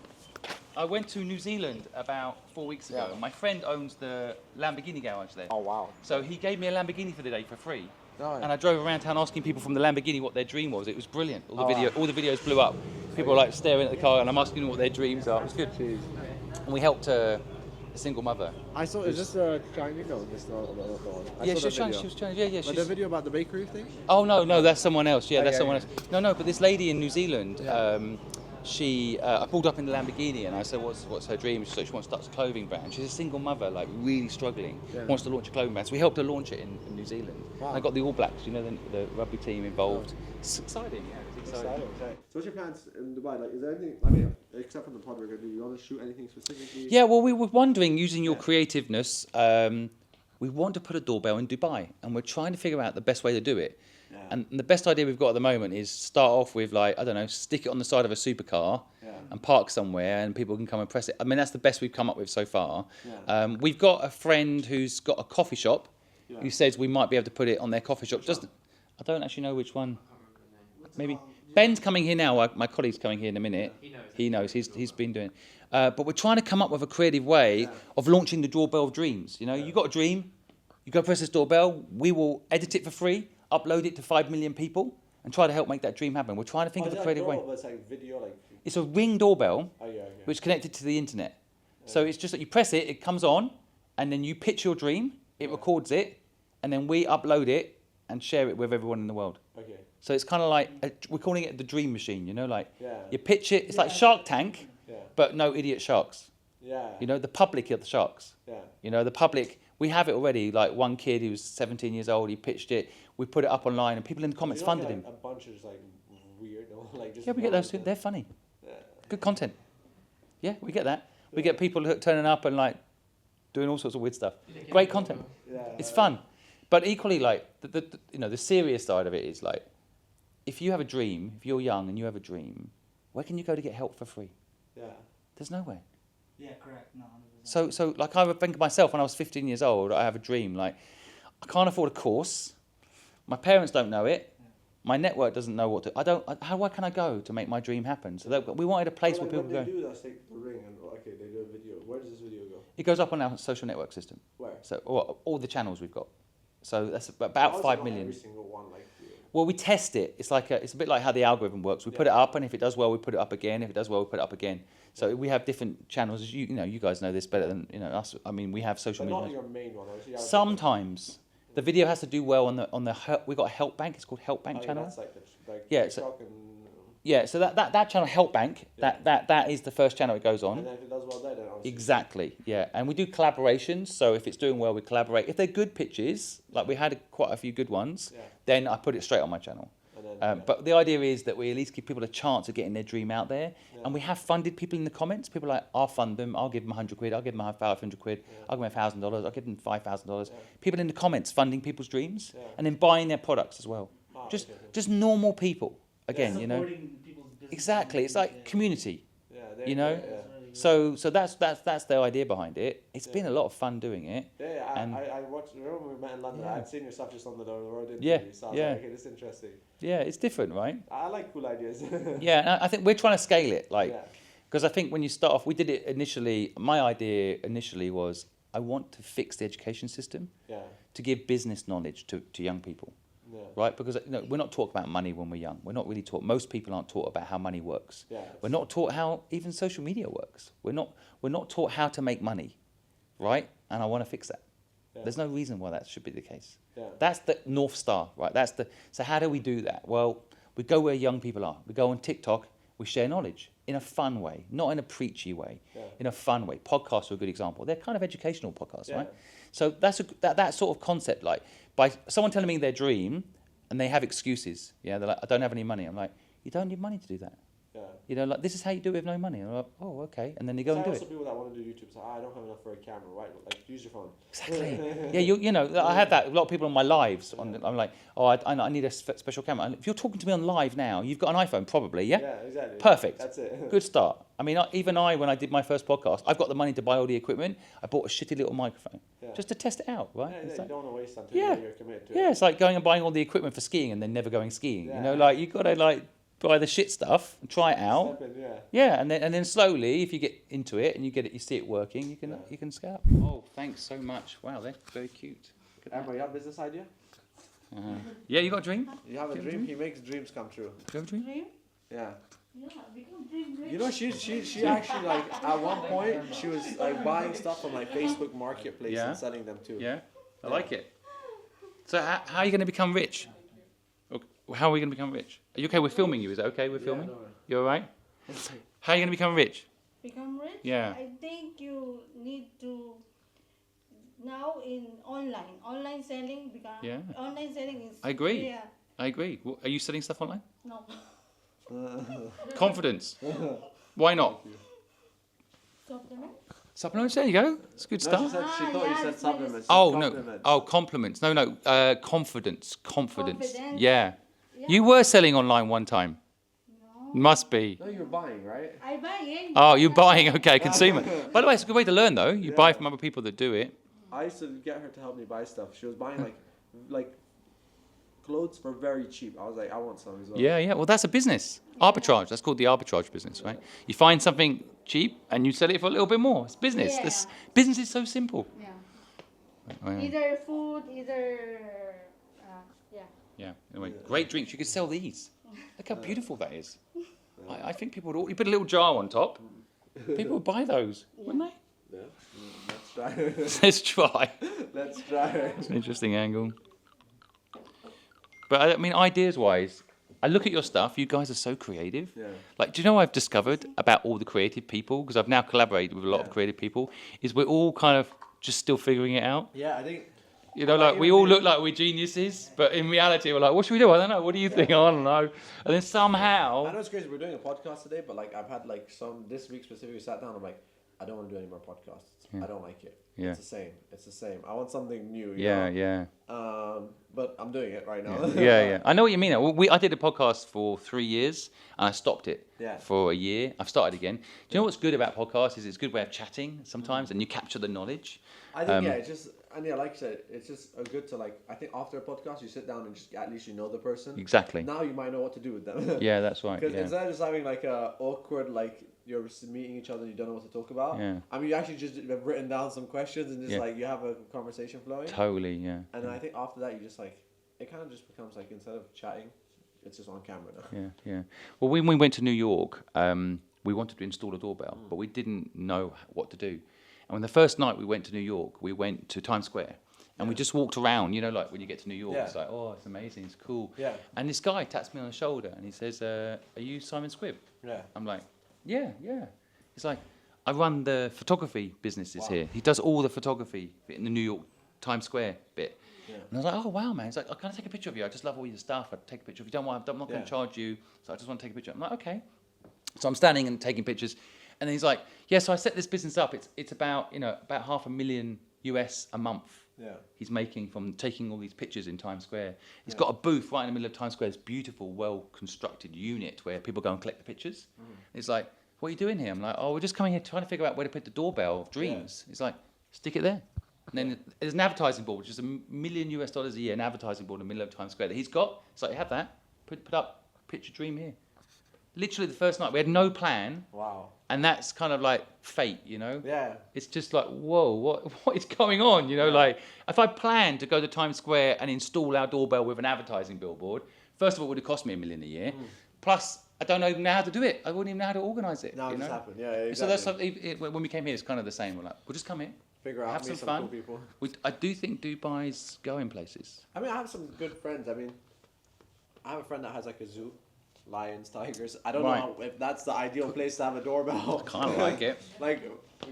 I went to New Zealand about 4 weeks ago. My friend owns the Lamborghini garage there. Oh, wow. So he gave me a Lamborghini for the day for free. Oh, yeah. And I drove around town asking people from the Lamborghini what their dream was. It was brilliant. All the videos blew up. People were like staring at the car, and I'm asking them what their dreams are. It was good. And we helped a single mother. I saw. Is this Chinese? No, this is not the one. Yeah, she was Chinese. She was Chinese. Yeah. But the video about the bakery thing? Oh no, that's someone else. Yeah, that's someone else. No, but this lady in New Zealand. I pulled up in the Lamborghini and I said, what's her dream? She said she wants to start a clothing brand. She's a single mother, like really struggling, wants to launch a clothing brand. So we helped her launch it in New Zealand. Wow. And I got the All Blacks, the rugby team involved. It's exciting, It's exciting. So what's your plans in Dubai? Like, is there anything, I mean, except from the pod we're going to do, you want to shoot anything specifically? Yeah, well, we were wondering, using your creativeness, we want to put a doorbell in Dubai and we're trying to figure out the best way to do it. Yeah. And the best idea we've got at the moment is start off with, like, I don't know, stick it on the side of a supercar and park somewhere and people can come and press it. I mean, that's the best we've come up with so far. Yeah. We've got a friend who's got a coffee shop who says we might be able to put it on their coffee shop. I don't actually know which one. Maybe Ben's coming here now. My colleague's coming here in a minute. He knows. He's been doing. But we're trying to come up with a creative way of launching the doorbell of dreams. You got a dream, you go press this doorbell. We will edit it for free, upload it to 5 million people, and try to help make that dream happen. We're trying to think of a creative way. It's like video, like. It's a Ring doorbell, which is connected to the internet. So it's just that you press it, it comes on, and then you pitch your dream. It records it, and then we upload it and share it with everyone in the world. Okay. So it's kind of like we're calling it the dream machine. You pitch it. It's like Shark Tank, but no idiot sharks. Yeah. The public are the sharks. Yeah. The public. We have it already. Like one kid who was 17 years old, he pitched it. We put it up online, and people in the comments funded him. A bunch of just like weird, like just. Yeah, we get those too. They're funny. Yeah. Good content. Yeah, we get that. We get people turning up and like doing all sorts of weird stuff. Great content. Yeah. It's fun, but equally like the serious side of it is like, if you have a dream, if you're young and you have a dream, where can you go to get help for free? Yeah. There's nowhere. Yeah, correct. No. So like I would think of myself when I was 15 years old, I have a dream. Like, I can't afford a course. My parents don't know it. My network doesn't know what to. Where can I go to make my dream happen? So we wanted a place where people go. They do that, take the ring and they do a video. Where does this video go? It goes up on our social network system. Where? So all the channels we've got. So that's about 5 million. Every single one, like. Well, we test it. It's a bit like how the algorithm works. We put it up, and if it does well, we put it up again. If it does well, we put it up again. So we have different channels. You guys know this better than us. I mean, we have social media. Not your main one. Sometimes the video has to do well on the. We got a HelpBnk. It's called HelpBnk channel. That's like TikTok so that channel HelpBnk. That is the first channel it goes on. And then if it does well there, then obviously. Exactly. Yeah, and we do collaborations. So if it's doing well, we collaborate. If they're good pitches, like we had quite a few good ones, then I put it straight on my channel. But the idea is that we at least give people a chance of getting their dream out there. Yeah. And we have funded people in the comments. People are like, I'll fund them. I'll give them 100 quid. I'll give them 500 quid. I'll give them $1,000. I'll give them $5,000. People in the comments funding people's dreams and then buying their products as well. Just normal people. Again, exactly. It's like community. So that's the idea behind it. It's been a lot of fun doing it. Yeah, I watched. Remember when we met in London? I'd seen your stuff just on the road interview. So I was like, okay, this is interesting. Yeah, it's different, right? I like cool ideas. Yeah, and I think we're trying to scale it, because I think when you start off, we did it initially. My idea initially was I want to fix the education system to give business knowledge to young people. Yeah. Right, because we're not taught about money when we're young. We're not really taught. Most people aren't taught about how money works. Yeah, we're not taught how even social media works. We're not taught how to make money, right? And I want to fix that. Yeah. There's no reason why that should be the case. Yeah. That's the North Star, right? So how do we do that? Well, we go where young people are. We go on TikTok. We share knowledge in a fun way, not in a preachy way. Yeah. In a fun way. Podcasts are a good example. They're kind of educational podcasts, right? So that's that sort of concept, like by someone telling me their dream and they have excuses. Yeah, they're like, I don't have any money. I'm like, you don't need money to do that. Yeah. Like, this is how you do it with no money. And I'm like, oh, okay. And then they go and do it. Also people that want to do YouTube say, I don't have enough for a camera, right? Like, use your phone. Exactly. Yeah, I had that. A lot of people on my lives. I'm like, oh, I need a special camera. And if you're talking to me on live now, you've got an iPhone probably, yeah? Yeah, exactly. Perfect. That's it. Good start. I mean, when I did my first podcast, I've got the money to buy all the equipment. I bought a shitty little microphone just to test it out, right? Yeah, you don't want to waste until you're committed to it. Yeah, it's like going and buying all the equipment for skiing and then never going skiing. Yeah. Like you got to buy the shit stuff and try it out. And then slowly, if you get into it and you see it working, you can scale. Oh, thanks so much. Wow, they're very cute. Everybody have business idea? Yeah, you got a dream? You have a dream? He makes dreams come true. Do you have a dream? Dream? Yeah. Yeah, become dream rich. You know, she actually like at one point she was like buying stuff from like Facebook Marketplace Yeah. and selling them too. Yeah, I like it. So how are you going to become rich? How are we going to become rich? Are you okay? We're filming you. Is that okay? We're filming. no. You all right? How are you going to become rich? Become rich? Yeah. I think you need to now in online selling become Yeah. online selling is I agree. Yeah. I agree. Well, are you selling stuff online? No. Confidence. Why not? Supplement? Supplements. There you go. It's good No, stuff. she said she thought you said supplements. Oh Compliments. no! Oh, compliments. No. Confidence. Confidence. Confidence. Yeah. Yeah. You were selling online one time. No. Must be. No, you're buying, right? I buy in. Oh, you're buying. Okay, consumer. By the way, it's a good way to learn, though. You buy from other people that do it. I used to get her to help me buy stuff. She was buying like clothes for very cheap. I was like, I want some as well. Yeah. Well, that's a business. Arbitrage. That's called the arbitrage business, right? You find something cheap and you sell it for a little bit more. It's business. Yeah. Business is so simple. Yeah. Right. Either food, either yeah. Yeah. Anyway, great drinks. You could sell these. Look how beautiful that is. I think people would. You put a little jar on top. People would buy those, wouldn't they? Yeah. Let's try. Let's try. Let's try. It's an interesting angle. But I mean, ideas-wise, I look at your stuff. You guys are so creative. Yeah. Like, do you know what I've discovered about all the creative people? Because I've now collaborated with a lot of creative people. Is we're all kind of just still figuring it out. Yeah, I think. You know, like we all look like we're geniuses, but in reality, we're like, what should we do? I don't know. What do you think? I don't know. And then somehow, I know it's crazy. We're doing a podcast today, but like I've had like this week specifically sat down. I'm like, I don't want to do any more podcasts. I don't like it. Yeah. It's the same. It's the same. I want something new. You yeah, know? yeah. But I'm doing it right now. Yeah. I know what you mean. I did a podcast for 3 years and I stopped it for a year. I've started again. Do you know what's good about podcasts is it's a good way of chatting sometimes and you capture the knowledge. I think it's just like you said, it's just good to like. I think after a podcast, you sit down and just at least you know the person. Exactly. Now you might know what to do with them. Yeah, that's right. Because Yeah. instead of just having like a awkward like you're meeting each other and you don't know what to talk about. Yeah. I mean, you actually just have written down some questions and just like you have a conversation flowing. Totally, yeah. And then I think after that, you just like it kind of just becomes like instead of chatting, it's just on camera now. Yeah. Well, when we went to New York, we wanted to install a doorbell, but we didn't know what to do. And when the first night we went to New York, we went to Times Square. And we just walked around, you know, like when you get to New York, it's like, oh, it's amazing, it's cool. Yeah. And this guy taps me on the shoulder and he says, are you Simon Squibb? Yeah. I'm like, yeah. He's like, I run the photography businesses here. He does all the photography in the New York Times Square bit. Yeah. And I was like, oh, wow, man. He's like, can I take a picture of you? I just love all your stuff. I'd take a picture. If you don't want, I'm not going to charge you. So I just want to take a picture. I'm like, okay. So I'm standing and taking pictures. And then he's like, yeah, so I set this business up. It's about, about $500,000 US a month. Yeah. He's making from taking all these pictures in Times Square. He's got a booth right in the middle of Times Square, this beautiful, well-constructed unit where people go and collect the pictures. He's like, what are you doing here? I'm like, oh, we're just coming here trying to figure out where to put the doorbell of dreams. He's like, stick it there. And then there's an advertising board, which is $1 million US a year, an advertising board in the middle of Times Square that he's got. It's like, you have that, put up, picture dream here. Literally the first night, we had no plan. Wow. And that's kind of like fate, you know? Yeah. It's just like, whoa, what is going on? You know, like, if I planned to go to Times Square and install our doorbell with an advertising billboard, first of all, it would have cost me $1 million a year. Plus, I don't even know how to do it. I wouldn't even know how to organise it. Now it just happened. Yeah, exactly. So that's something, when we came here, it's kind of the same. We're like, we'll just come here. Figure out, have some meet fun. Cool people. I do think Dubai's going places. I mean, I have some good friends. I mean, I have a friend that has like a zoo. Lions, tigers. I don't know if that's the ideal place to have a doorbell. I kind of like it. Like,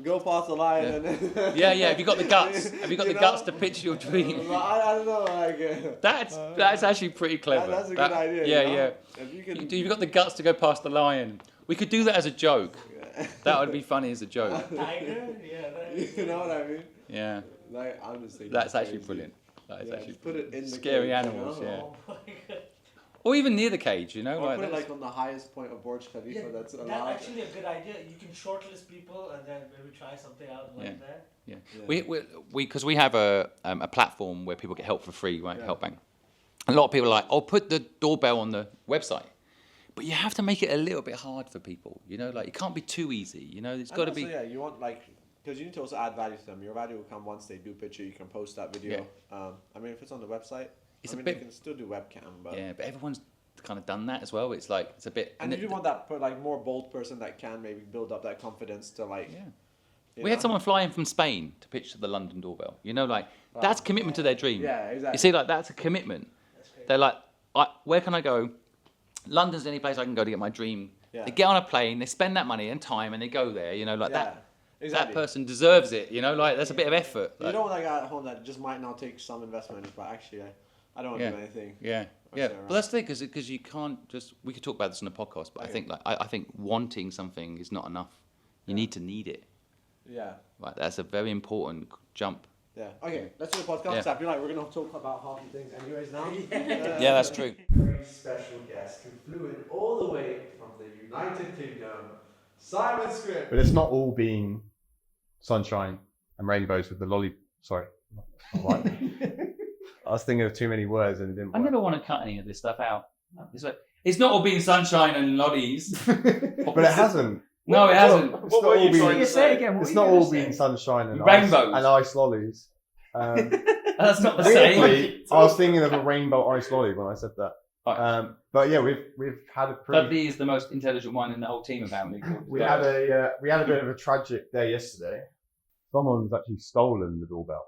go past the lion and then... Yeah. Have you got the guts? Have you got the guts to pitch your dream? I don't know. Like, that's actually pretty clever. That's a good idea. Yeah. If You've got the guts to go past the lion. We could do that as a joke. That would be funny as a joke. Tiger? Yeah. You know what I mean? Yeah. Like, honestly. That's actually brilliant. That is actually put it in the scary cage, animals. you know? Yeah. Oh my God. Or even near the cage, you know. Or like put it like on the highest point of Burj Khalifa. Yeah, That's allowed. that's actually a good idea. You can shortlist people and then maybe try something out like that. Yeah. Because we have a platform where people get help for free, right? HelpBnk. A lot of people are like, oh, put the doorbell on the website. But you have to make it a little bit hard for people, you know, like it can't be too easy, you know, it's got to be. Yeah, you want like, because you need to also add value to them. Your value will come once they do picture, you can post that video. I mean, if it's on the website, it's I a mean, bit. you can still do webcam, but Yeah, but everyone's kind of done that as well. It's like it's a bit. and you do want that like more bold person that can maybe build up that confidence to like. Yeah. you We had know? someone fly in from Spain to pitch to the London Doorbell. You know, like that's commitment to their dream. Yeah, exactly. You see, like that's a commitment. They're like, where can I go? London's the only place I can go to get my dream. Yeah. They get on a plane, they spend that money and time, and they go there. You know, like Yeah, that. exactly. That person deserves it. You know, like that's a bit of effort. You Like, don't want that guy at home that just might now take some investment, but actually, I don't want to Yeah. do anything. Yeah, Or yeah. sit But around. that's the thing, because you can't just. We could talk about this on a podcast, but I think like I think wanting something is not enough. You need to need it. Yeah. Right, that's a very important jump. Yeah. Okay, let's do the podcast. Yeah. I feel like we're gonna talk about half the things anyways now. Yeah, that's true. Very special guest who flew in all the way from the United Kingdom, Simon Scribb. But it's not all been sunshine and rainbows with the lolly. Sorry. All right. I was thinking of too many words and it didn't I work. never want to cut any of this stuff out. It's not all been sunshine and lollies. But it hasn't. No, it hasn't. It's not all been- Say again. It's not all been sunshine and Rainbows. ice lollies. That's not the same. Weirdly, I was thinking of a rainbow ice lolly when I said that. Right. But yeah, we've had a pretty. Dudley is the most intelligent one in the whole team, apparently. We had a bit of a tragic day yesterday. Someone's actually stolen the doorbell.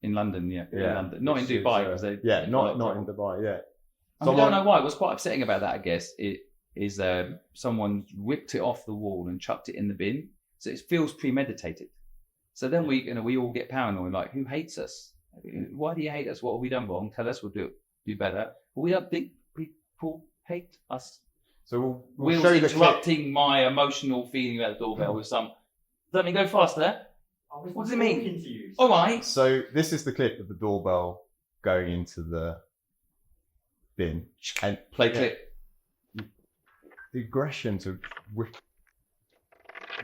In London, yeah. Yeah. In London. Not in Which is, Dubai, because they. Yeah, not not in Dubai. Yeah. I don't know why. What's quite upsetting about that, I guess, it is someone ripped it off the wall and chucked it in the bin. So it feels premeditated. So then we all get paranoid, like, who hates us? Why do you hate us? What have we done wrong? Tell us, we'll do better. But we don't think people hate us. So we'll Will's show you the clip. interrupting my emotional feeling about the doorbell with some. Let me go faster. What does it mean? All right. So this is the clip of the doorbell going into the bin and Play clip. the aggression to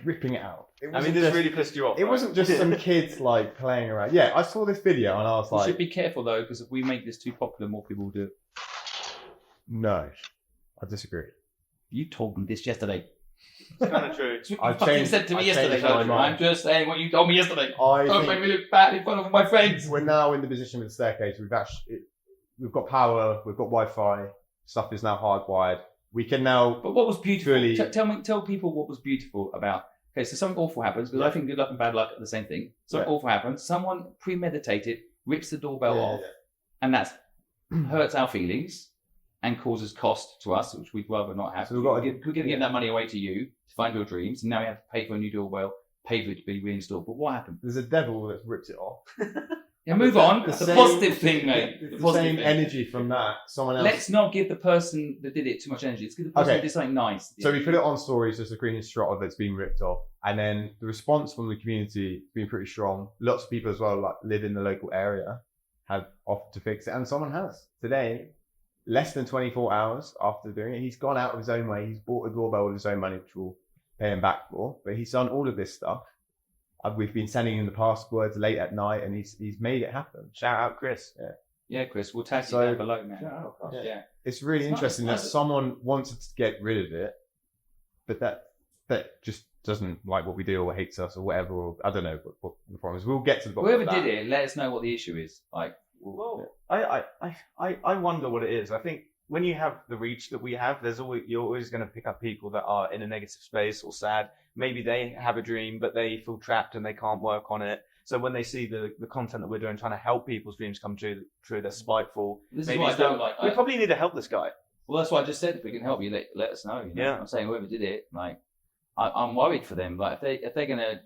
ripping it out. It I mean, wasn't this just- really pissed you off. It right? wasn't just some kids like playing around. Yeah, I saw this video and I was We like, should be careful though, because if we make this too popular, more people will do it. no, I disagree. You told me this yesterday. It's kind of true. You I've fucking changed- said to me I've yesterday. changed my Don't you? mind. I'm just saying what you told me yesterday. I Don't think make me look bad in front of my friends. we're now in the position with the staircase. We've got power. We've got Wi-Fi. Stuff is now hardwired. We can now. But what was beautiful? Truly- Tell people what was beautiful about. Okay, so something awful happens, because I think good luck and bad luck are the same thing. Something awful happens. Someone premeditated rips the doorbell off, and that hurts our feelings and causes cost to us, which we'd rather not have. So we've got to we're going to give that money away to you to find your dreams, and now we have to pay for a new doorbell, pay for it to be reinstalled. But what happened? There's a devil that's ripped it off. Yeah, move on. It's the same- positive thing, mate. The positive same thing. energy from that. Someone else. Let's not give the person that did it too much energy. Let's give the person Okay. who did something nice. So we put it on stories, just a screenshot of it's been ripped off, and then the response from the community has been pretty strong. Lots of people as well, like live in the local area, have offered to fix it, and someone has today. Less than 24 hours after doing it, he's gone out of his own way. He's bought a doorbell with his own money, which we'll pay him back for. But he's done all of this stuff. We've been sending him the passwords late at night, and he's made it happen. Shout out, Chris. Yeah, Chris, we'll tag So- you down below, man. Yeah. Yeah. It's really It's interesting nice. that someone wanted to get rid of it, but that just doesn't like what we do or hates us or whatever. Or I don't know what the problem is. We'll get to the bottom Whoever of that. did it, let us know what the issue is. Like, Well, I wonder what it is. I think when you have the reach that we have, you're always going to pick up people that are in a negative space or sad. Maybe they have a dream, but they feel trapped and they can't work on it. So when they see the content that we're doing, trying to help people's dreams come true, they're spiteful. this is Maybe what I it's not- don't like. We probably need to help this guy. Well, that's why I just said, if we can help you, let us know. You know? Yeah. I'm saying whoever did it, like, I'm worried for them. Like, if they're gonna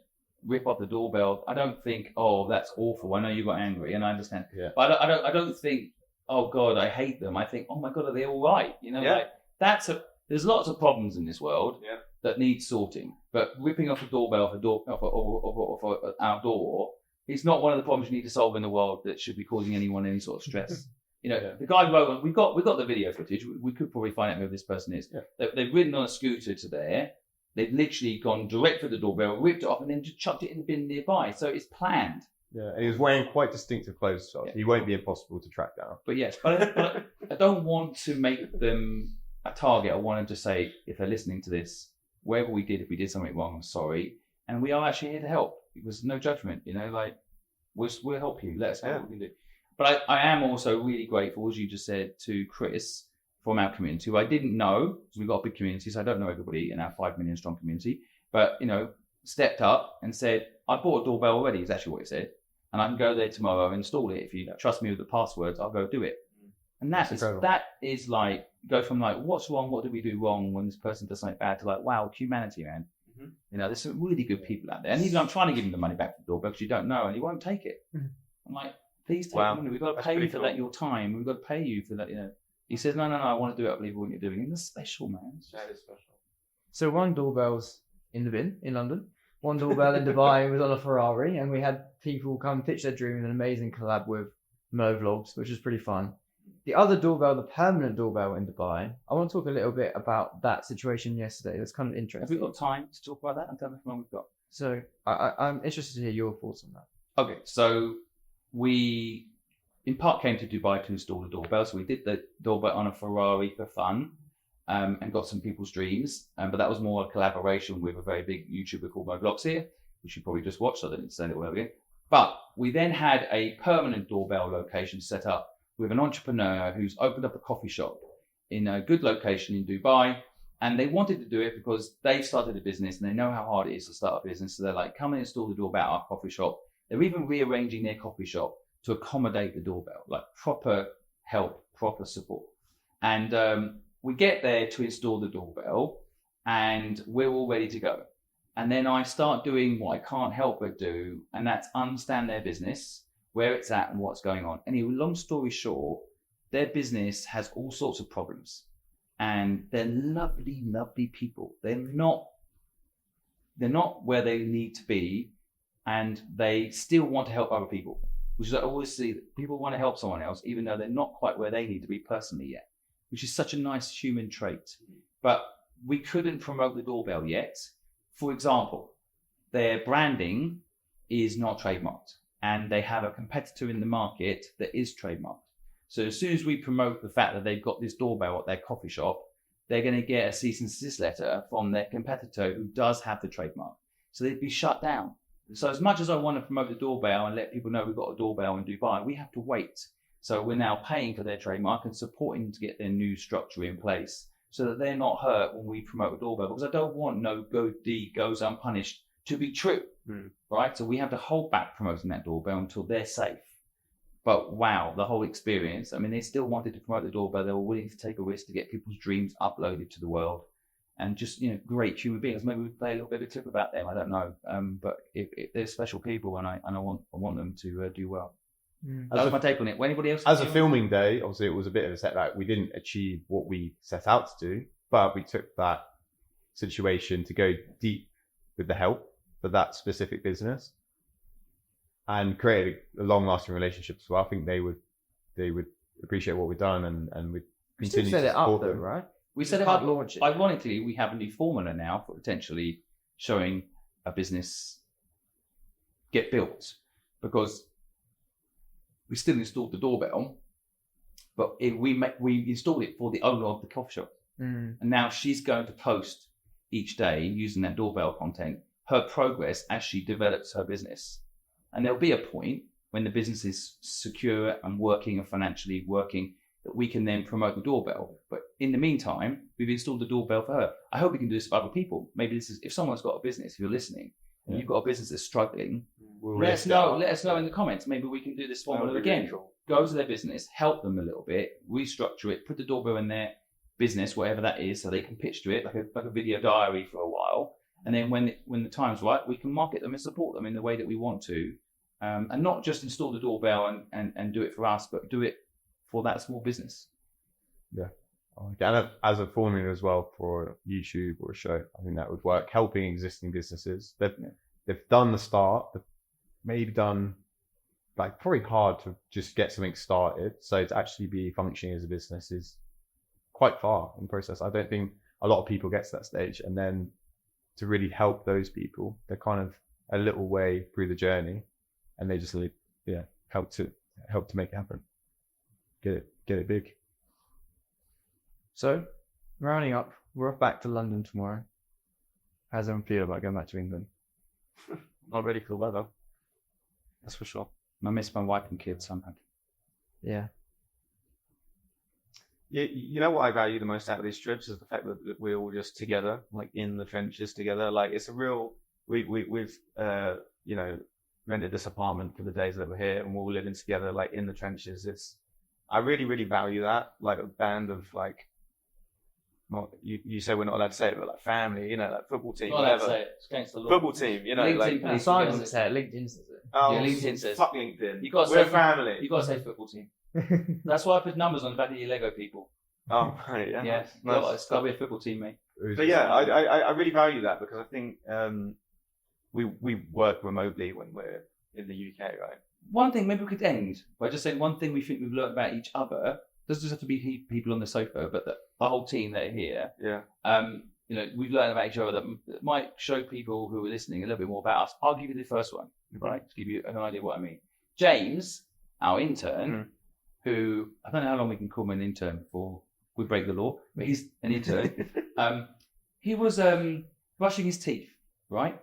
rip off the doorbell, I don't think, oh, that's awful. I know you got angry, and I understand. Yeah. But I don't think, oh God, I hate them. I think, oh my God, are they all right? You know, Yeah. like there's lots of problems in this world Yeah. that need sorting. But ripping off a doorbell off our door is not one of the problems you need to solve in the world that should be causing anyone any sort of stress. You know, the guy wrote, we got the video footage. We could probably find out who this person is. Yeah. They've ridden on a scooter to there. They've literally gone direct for the doorbell, ripped it off, and then just chucked it in the bin nearby. So it's planned. Yeah, and he was wearing quite distinctive clothes, so Yeah. he won't be impossible to track down. But yes, but I don't want to make them a target. I want them to say, if they're listening to this, whatever we did, if we did something wrong, I'm sorry. And we are actually here to help. It was no judgment, you know, like, we'll help you. Let us know what we can do. But I am also really grateful, as you just said, to Chris from our community, who I didn't know, because we've got a big community, so I don't know everybody in our 5 million strong community, but, you know, stepped up and said, I bought a doorbell already, is actually what he said. And I can go there tomorrow and install it. If you trust me with the passwords, I'll go do it. And that is like, go from like, what's wrong? What did we do wrong when this person does something bad to like, wow, humanity, man. Mm-hmm. You know, there's some really good people out there. And even I'm trying to give him the money back for the doorbell because you don't know and he won't take it. Mm-hmm. I'm like, please take the money. We've got to pay you for that, your time. We've got to pay you for that, you know. He says, no, I want to do it. I believe what you're doing. And that's special, man. That is special. So one doorbell's in the bin in London. One doorbell in Dubai was on a Ferrari, and we had people come pitch their dream in an amazing collab with Mo Vlogs, which was pretty fun. The other doorbell, the permanent doorbell in Dubai, I want to talk a little bit about that situation yesterday. That's kind of interesting. Have we got time to talk about that? And tell me how long we've got. So I'm interested to hear your thoughts on that. Okay, so we in part came to Dubai to install the doorbell. So we did the doorbell on a Ferrari for fun. And got some people's dreams, but that was more a collaboration with a very big YouTuber called Mo Vlogs here, which you probably just watched, so I didn't say it well again. But we then had a permanent doorbell location set up with an entrepreneur who's opened up a coffee shop in a good location in Dubai, and they wanted to do it because they've started a business and they know how hard it is to start a business, so they're like, come and install the doorbell at our coffee shop. They're even rearranging their coffee shop to accommodate the doorbell, like proper help, proper support. And we get there to install the doorbell and we're all ready to go. And then I start doing what I can't help but do, and that's understand their business, where it's at and what's going on. Anyway, long story short, their business has all sorts of problems and they're lovely, lovely people. They're not where they need to be, and they still want to help other people, which is I always see that people want to help someone else, even though they're not quite where they need to be personally yet, which is such a nice human trait. But we couldn't promote the doorbell yet. For example, their branding is not trademarked, and they have a competitor in the market that is trademarked. So as soon as we promote the fact that they've got this doorbell at their coffee shop, they're going to get a cease and desist letter from their competitor who does have the trademark. So they'd be shut down. So as much as I want to promote the doorbell and let people know we've got a doorbell in Dubai, we have to wait. So we're now paying for their trademark and supporting them to get their new structure in place so that they're not hurt when we promote a doorbell, because I don't want no good deed goes unpunished to be true, right? So we have to hold back promoting that doorbell until they're safe. But wow, the whole experience, I mean, they still wanted to promote the doorbell. They were willing to take a risk to get people's dreams uploaded to the world, and just, you know, great human beings. Maybe we play a little bit of a clip about them. I don't know. But if they're special people, and I want them to do well. That was my take on it. Anybody else? As a filming day, obviously it was a bit of a setback. We didn't achieve what we set out to do, but we took that situation to go deep with the help for that specific business and create a long-lasting relationship as well. I think they would appreciate what we've done, and we'd continue to support them. Right? We set it up. Ironically, we have a new formula now for potentially showing a business get built, because we still installed the doorbell, but we installed it for the owner of the coffee shop. And now she's going to post each day using that doorbell content, her progress as she develops her business. And there'll be a point when the business is secure and working and financially working that we can then promote the doorbell. But in the meantime, we've installed the doorbell for her. I hope we can do this for other people. Maybe this is, if someone's got a business, if you're listening, and you've got a business that's struggling, let us know in the comments. Maybe we can do this formula again. Go to their business, help them a little bit, restructure it, put the doorbell in their business, whatever that is, so they can pitch to it like a video diary for a while. And then when the time's right, we can market them and support them in the way that we want to. And not just install the doorbell and do it for us, but do it for that small business. Yeah. And as a formula as well for YouTube or a show, I think that would work. Helping existing businesses. They've done the start. They've maybe done, like, probably hard to just get something started. So to actually be functioning as a business is quite far in the process. I don't think a lot of people get to that stage. And then to really help those people, they're kind of a little way through the journey, and they just help to make it happen. Get it big. So, rounding up, we're off back to London tomorrow. How's everyone feel about going back to England? Not ready for the weather, that's for sure. I miss my wife and kids, so I'm happy. Yeah. You know what I value the most out of these trips is the fact that we're all just together, like in the trenches together. Like it's a real. We've you know, rented this apartment for the days that we're here, and we're all living together, like in the trenches. I really value that. Like a band of like. Not, you say we're not allowed to say it, but like family, you know, like football team, Not allowed to whatever. say it. It's against the law. Football team, you know, LinkedIn like. Simon doesn't say it. LinkedIn says it. Oh, Yeah, LinkedIn says. Fuck LinkedIn. You got We're family. You got to say football team. That's why I put numbers on the back of your Lego people. Oh, right, yeah. Yeah, Nice. it's got to be a football team, mate. But yeah, I really value that because I think we work remotely when we're in the UK, right? One thing, maybe we could end by just saying one thing we think we've learned about each other. Doesn't just have to be people on the sofa, but the whole team that are here. Yeah. You know, we've learned about each other that might show people who are listening a little bit more about us. I'll give you the first one, right? To give you an idea of what I mean. James, our intern, who I don't know how long we can call him an intern before we break the law, but he's an intern. He was brushing his teeth, right?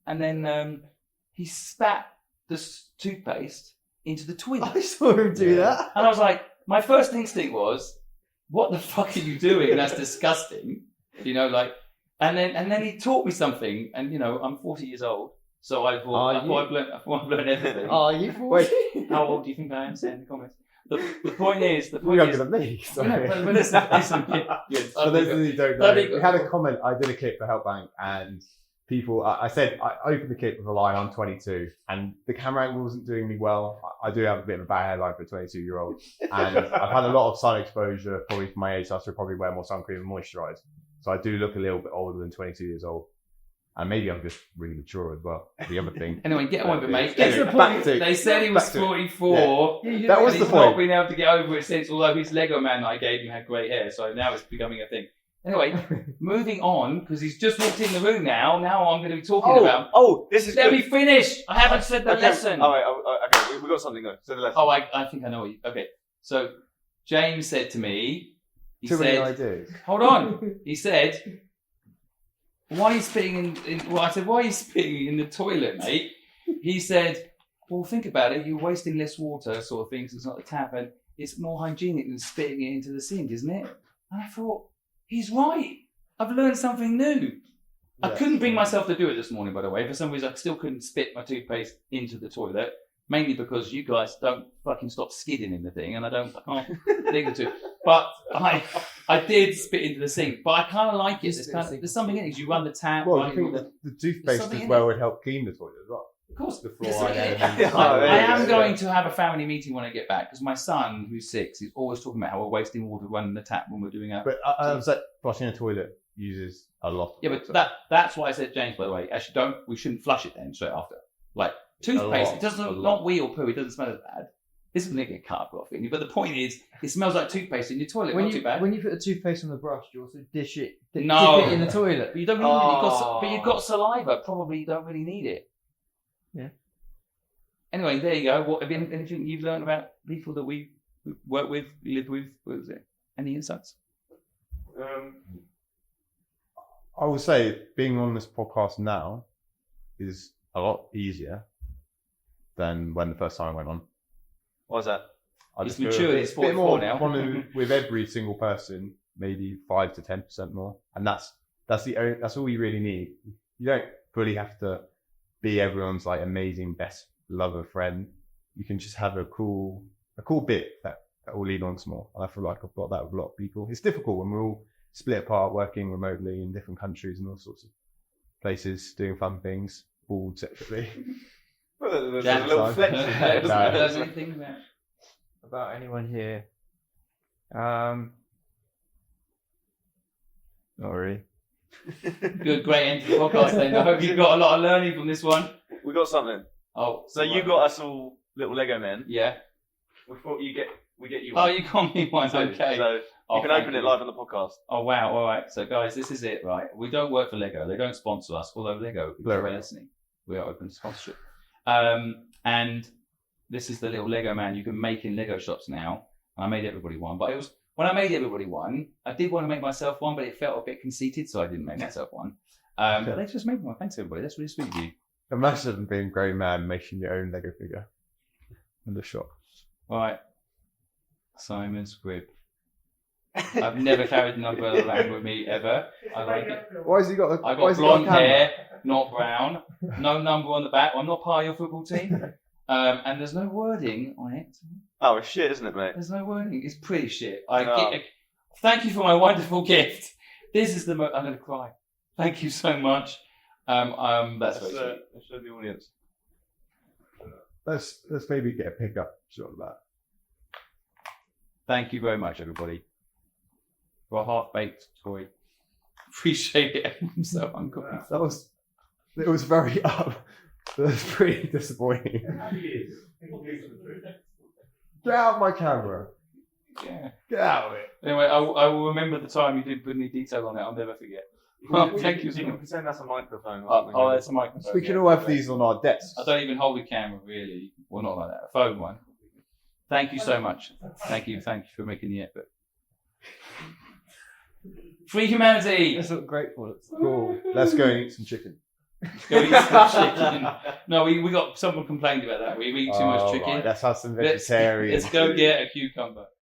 And then he spat the toothpaste into the toilet. I saw him do that. And I was like, my first instinct was, what the fuck are you doing? That's disgusting. You know, like, and then he taught me something, and you know, I'm 40 years old, so I thought I've learned everything. Are you 40? How old do you think I am? Say in the comments. The point is, You're younger than me. Sorry. But listen, yes, For those of you who don't know, we had a comment. I did a clip for HelpBnk, and people, I said, I opened the clip with a line, I'm 22, and the camera angle wasn't doing me well. I do have a bit of a bad hairline for a 22-year-old, and I've had a lot of sun exposure, probably for my age, so I should probably wear more sun cream and moisturize. So I do look a little bit older than 22 years old. And maybe I'm just really mature as well. The other thing. Anyway, get on with it, mate. Anyway, They said he was 44. Yeah. That was and the he's point. not been able to get over it since, although his Lego man that I gave him had grey hair, so now it's becoming a thing. Anyway, moving on, because he's just walked in the room now. Now I'm going to be talking about. Oh, this is Let good. me finish. I haven't said the lesson. All right, okay, we got something though. So the lesson. Oh, I think I know what you. Okay, so James said to me, he Too said, many ideas. hold on. He said, why are you spitting in well, I said, why are you spitting in the toilet, mate? He said, well, think about it. You're wasting less water, sort of thing, so it's not the tap, and it's more hygienic than spitting it into the sink, isn't it? And I thought, he's right. I've learned something new. I couldn't bring myself to do it this morning, by the way. For some reason, I still couldn't spit my toothpaste into the toilet, mainly because you guys don't fucking stop skidding in the thing, and I can't dig the tooth. But I did spit into the sink, but I kind of like it. There's something in it. You run the tap. Well, right, you think the toothpaste as well would help clean the toilet as well? Of course. The Yes, fluoride I am going to have a family meeting when I get back, because my son, who's 6, is always talking about how we're wasting water running the tap when we're doing our... But I was like, flushing a toilet uses a lot. Yeah, but that's why I said, James, by the way, actually we shouldn't flush it then straight after. Like, toothpaste, it doesn't, not wee or poo, it doesn't smell as bad. This is going to get cut up off, but the point is, it smells like toothpaste in your toilet, not too bad. When you put the toothpaste on the brush, you also dip it in the toilet. But you don't really need it. But you've got saliva, probably you don't really need it. Yeah. Anyway, there you go. What have you, anything you've learned about people that we work with, live with? What was it? Any insights? I would say being on this podcast now is a lot easier than when the first time I went on. Why's that? I He's just feel mature, a he's bit 44 more now. want to, with every single person, maybe 5 to 10% more, and that's all you really need. You don't really have to be everyone's like amazing best lover friend. You can just have a cool bit that will lead on to more. And I feel like I've got that with a lot of people. It's difficult when we're all split apart, working remotely in different countries and all sorts of places, doing fun things, all separately. Well, there's a little flex in there, doesn't there? Anything about anyone here? Not really. Good, great end to the podcast then. I hope you got a lot of learning from this one. We got something. Oh, so you got us all little Lego men. Yeah. We thought we get you Oh, one. you got me one. Okay. So you can open it live on the podcast. Oh wow! All right. So guys, this is it, right? We don't work for Lego. They don't sponsor us. Although Lego, if you're listening, we are open to sponsorship. And this is the little Lego man you can make in Lego shops now. I made everybody one, but it was when I made everybody one, I did want to make myself one, but it felt a bit conceited, so I didn't make myself one. But they just made me one. Thanks everybody. That's really sweet of you. Imagine being a grown man making your own Lego figure in the shop. All right. Simon Scribb. I've never carried an umbrella around with me ever. I like it. Why has he got? I why has got he got a blonde camera? hair, not brown. No number on the back. I'm not part of your football team. And there's no wording on it. Oh, it's shit, isn't it, mate? There's no wording. It's pretty shit. Oh. Thank you for my wonderful gift. This is the I'm going to cry. Thank you so much. That's very sweet. Let's show the audience. Let's maybe get a pickup shot of that. Thank you very much, everybody, for a half-baked toy. Appreciate it. I'm so hungry. It was very up. That was pretty disappointing. Get out of my camera. Yeah. Get out of it. Anyway, I will remember the time you did put any detail on it. I'll never forget. Well, thank you so You can much. pretend that's a microphone. Oh, that's a microphone. We can yeah. all have these on our desks. I don't even hold a camera, really. Well, not like that. A phone one. Thank you so much. Thank you for making the effort. Free humanity. That's what grateful. It's Cool. Let's go and eat some chicken. Go eat some chicken. No, we got someone complained about that. We eat too much chicken. Right. Let's have some Let's vegetarian. go get a cucumber.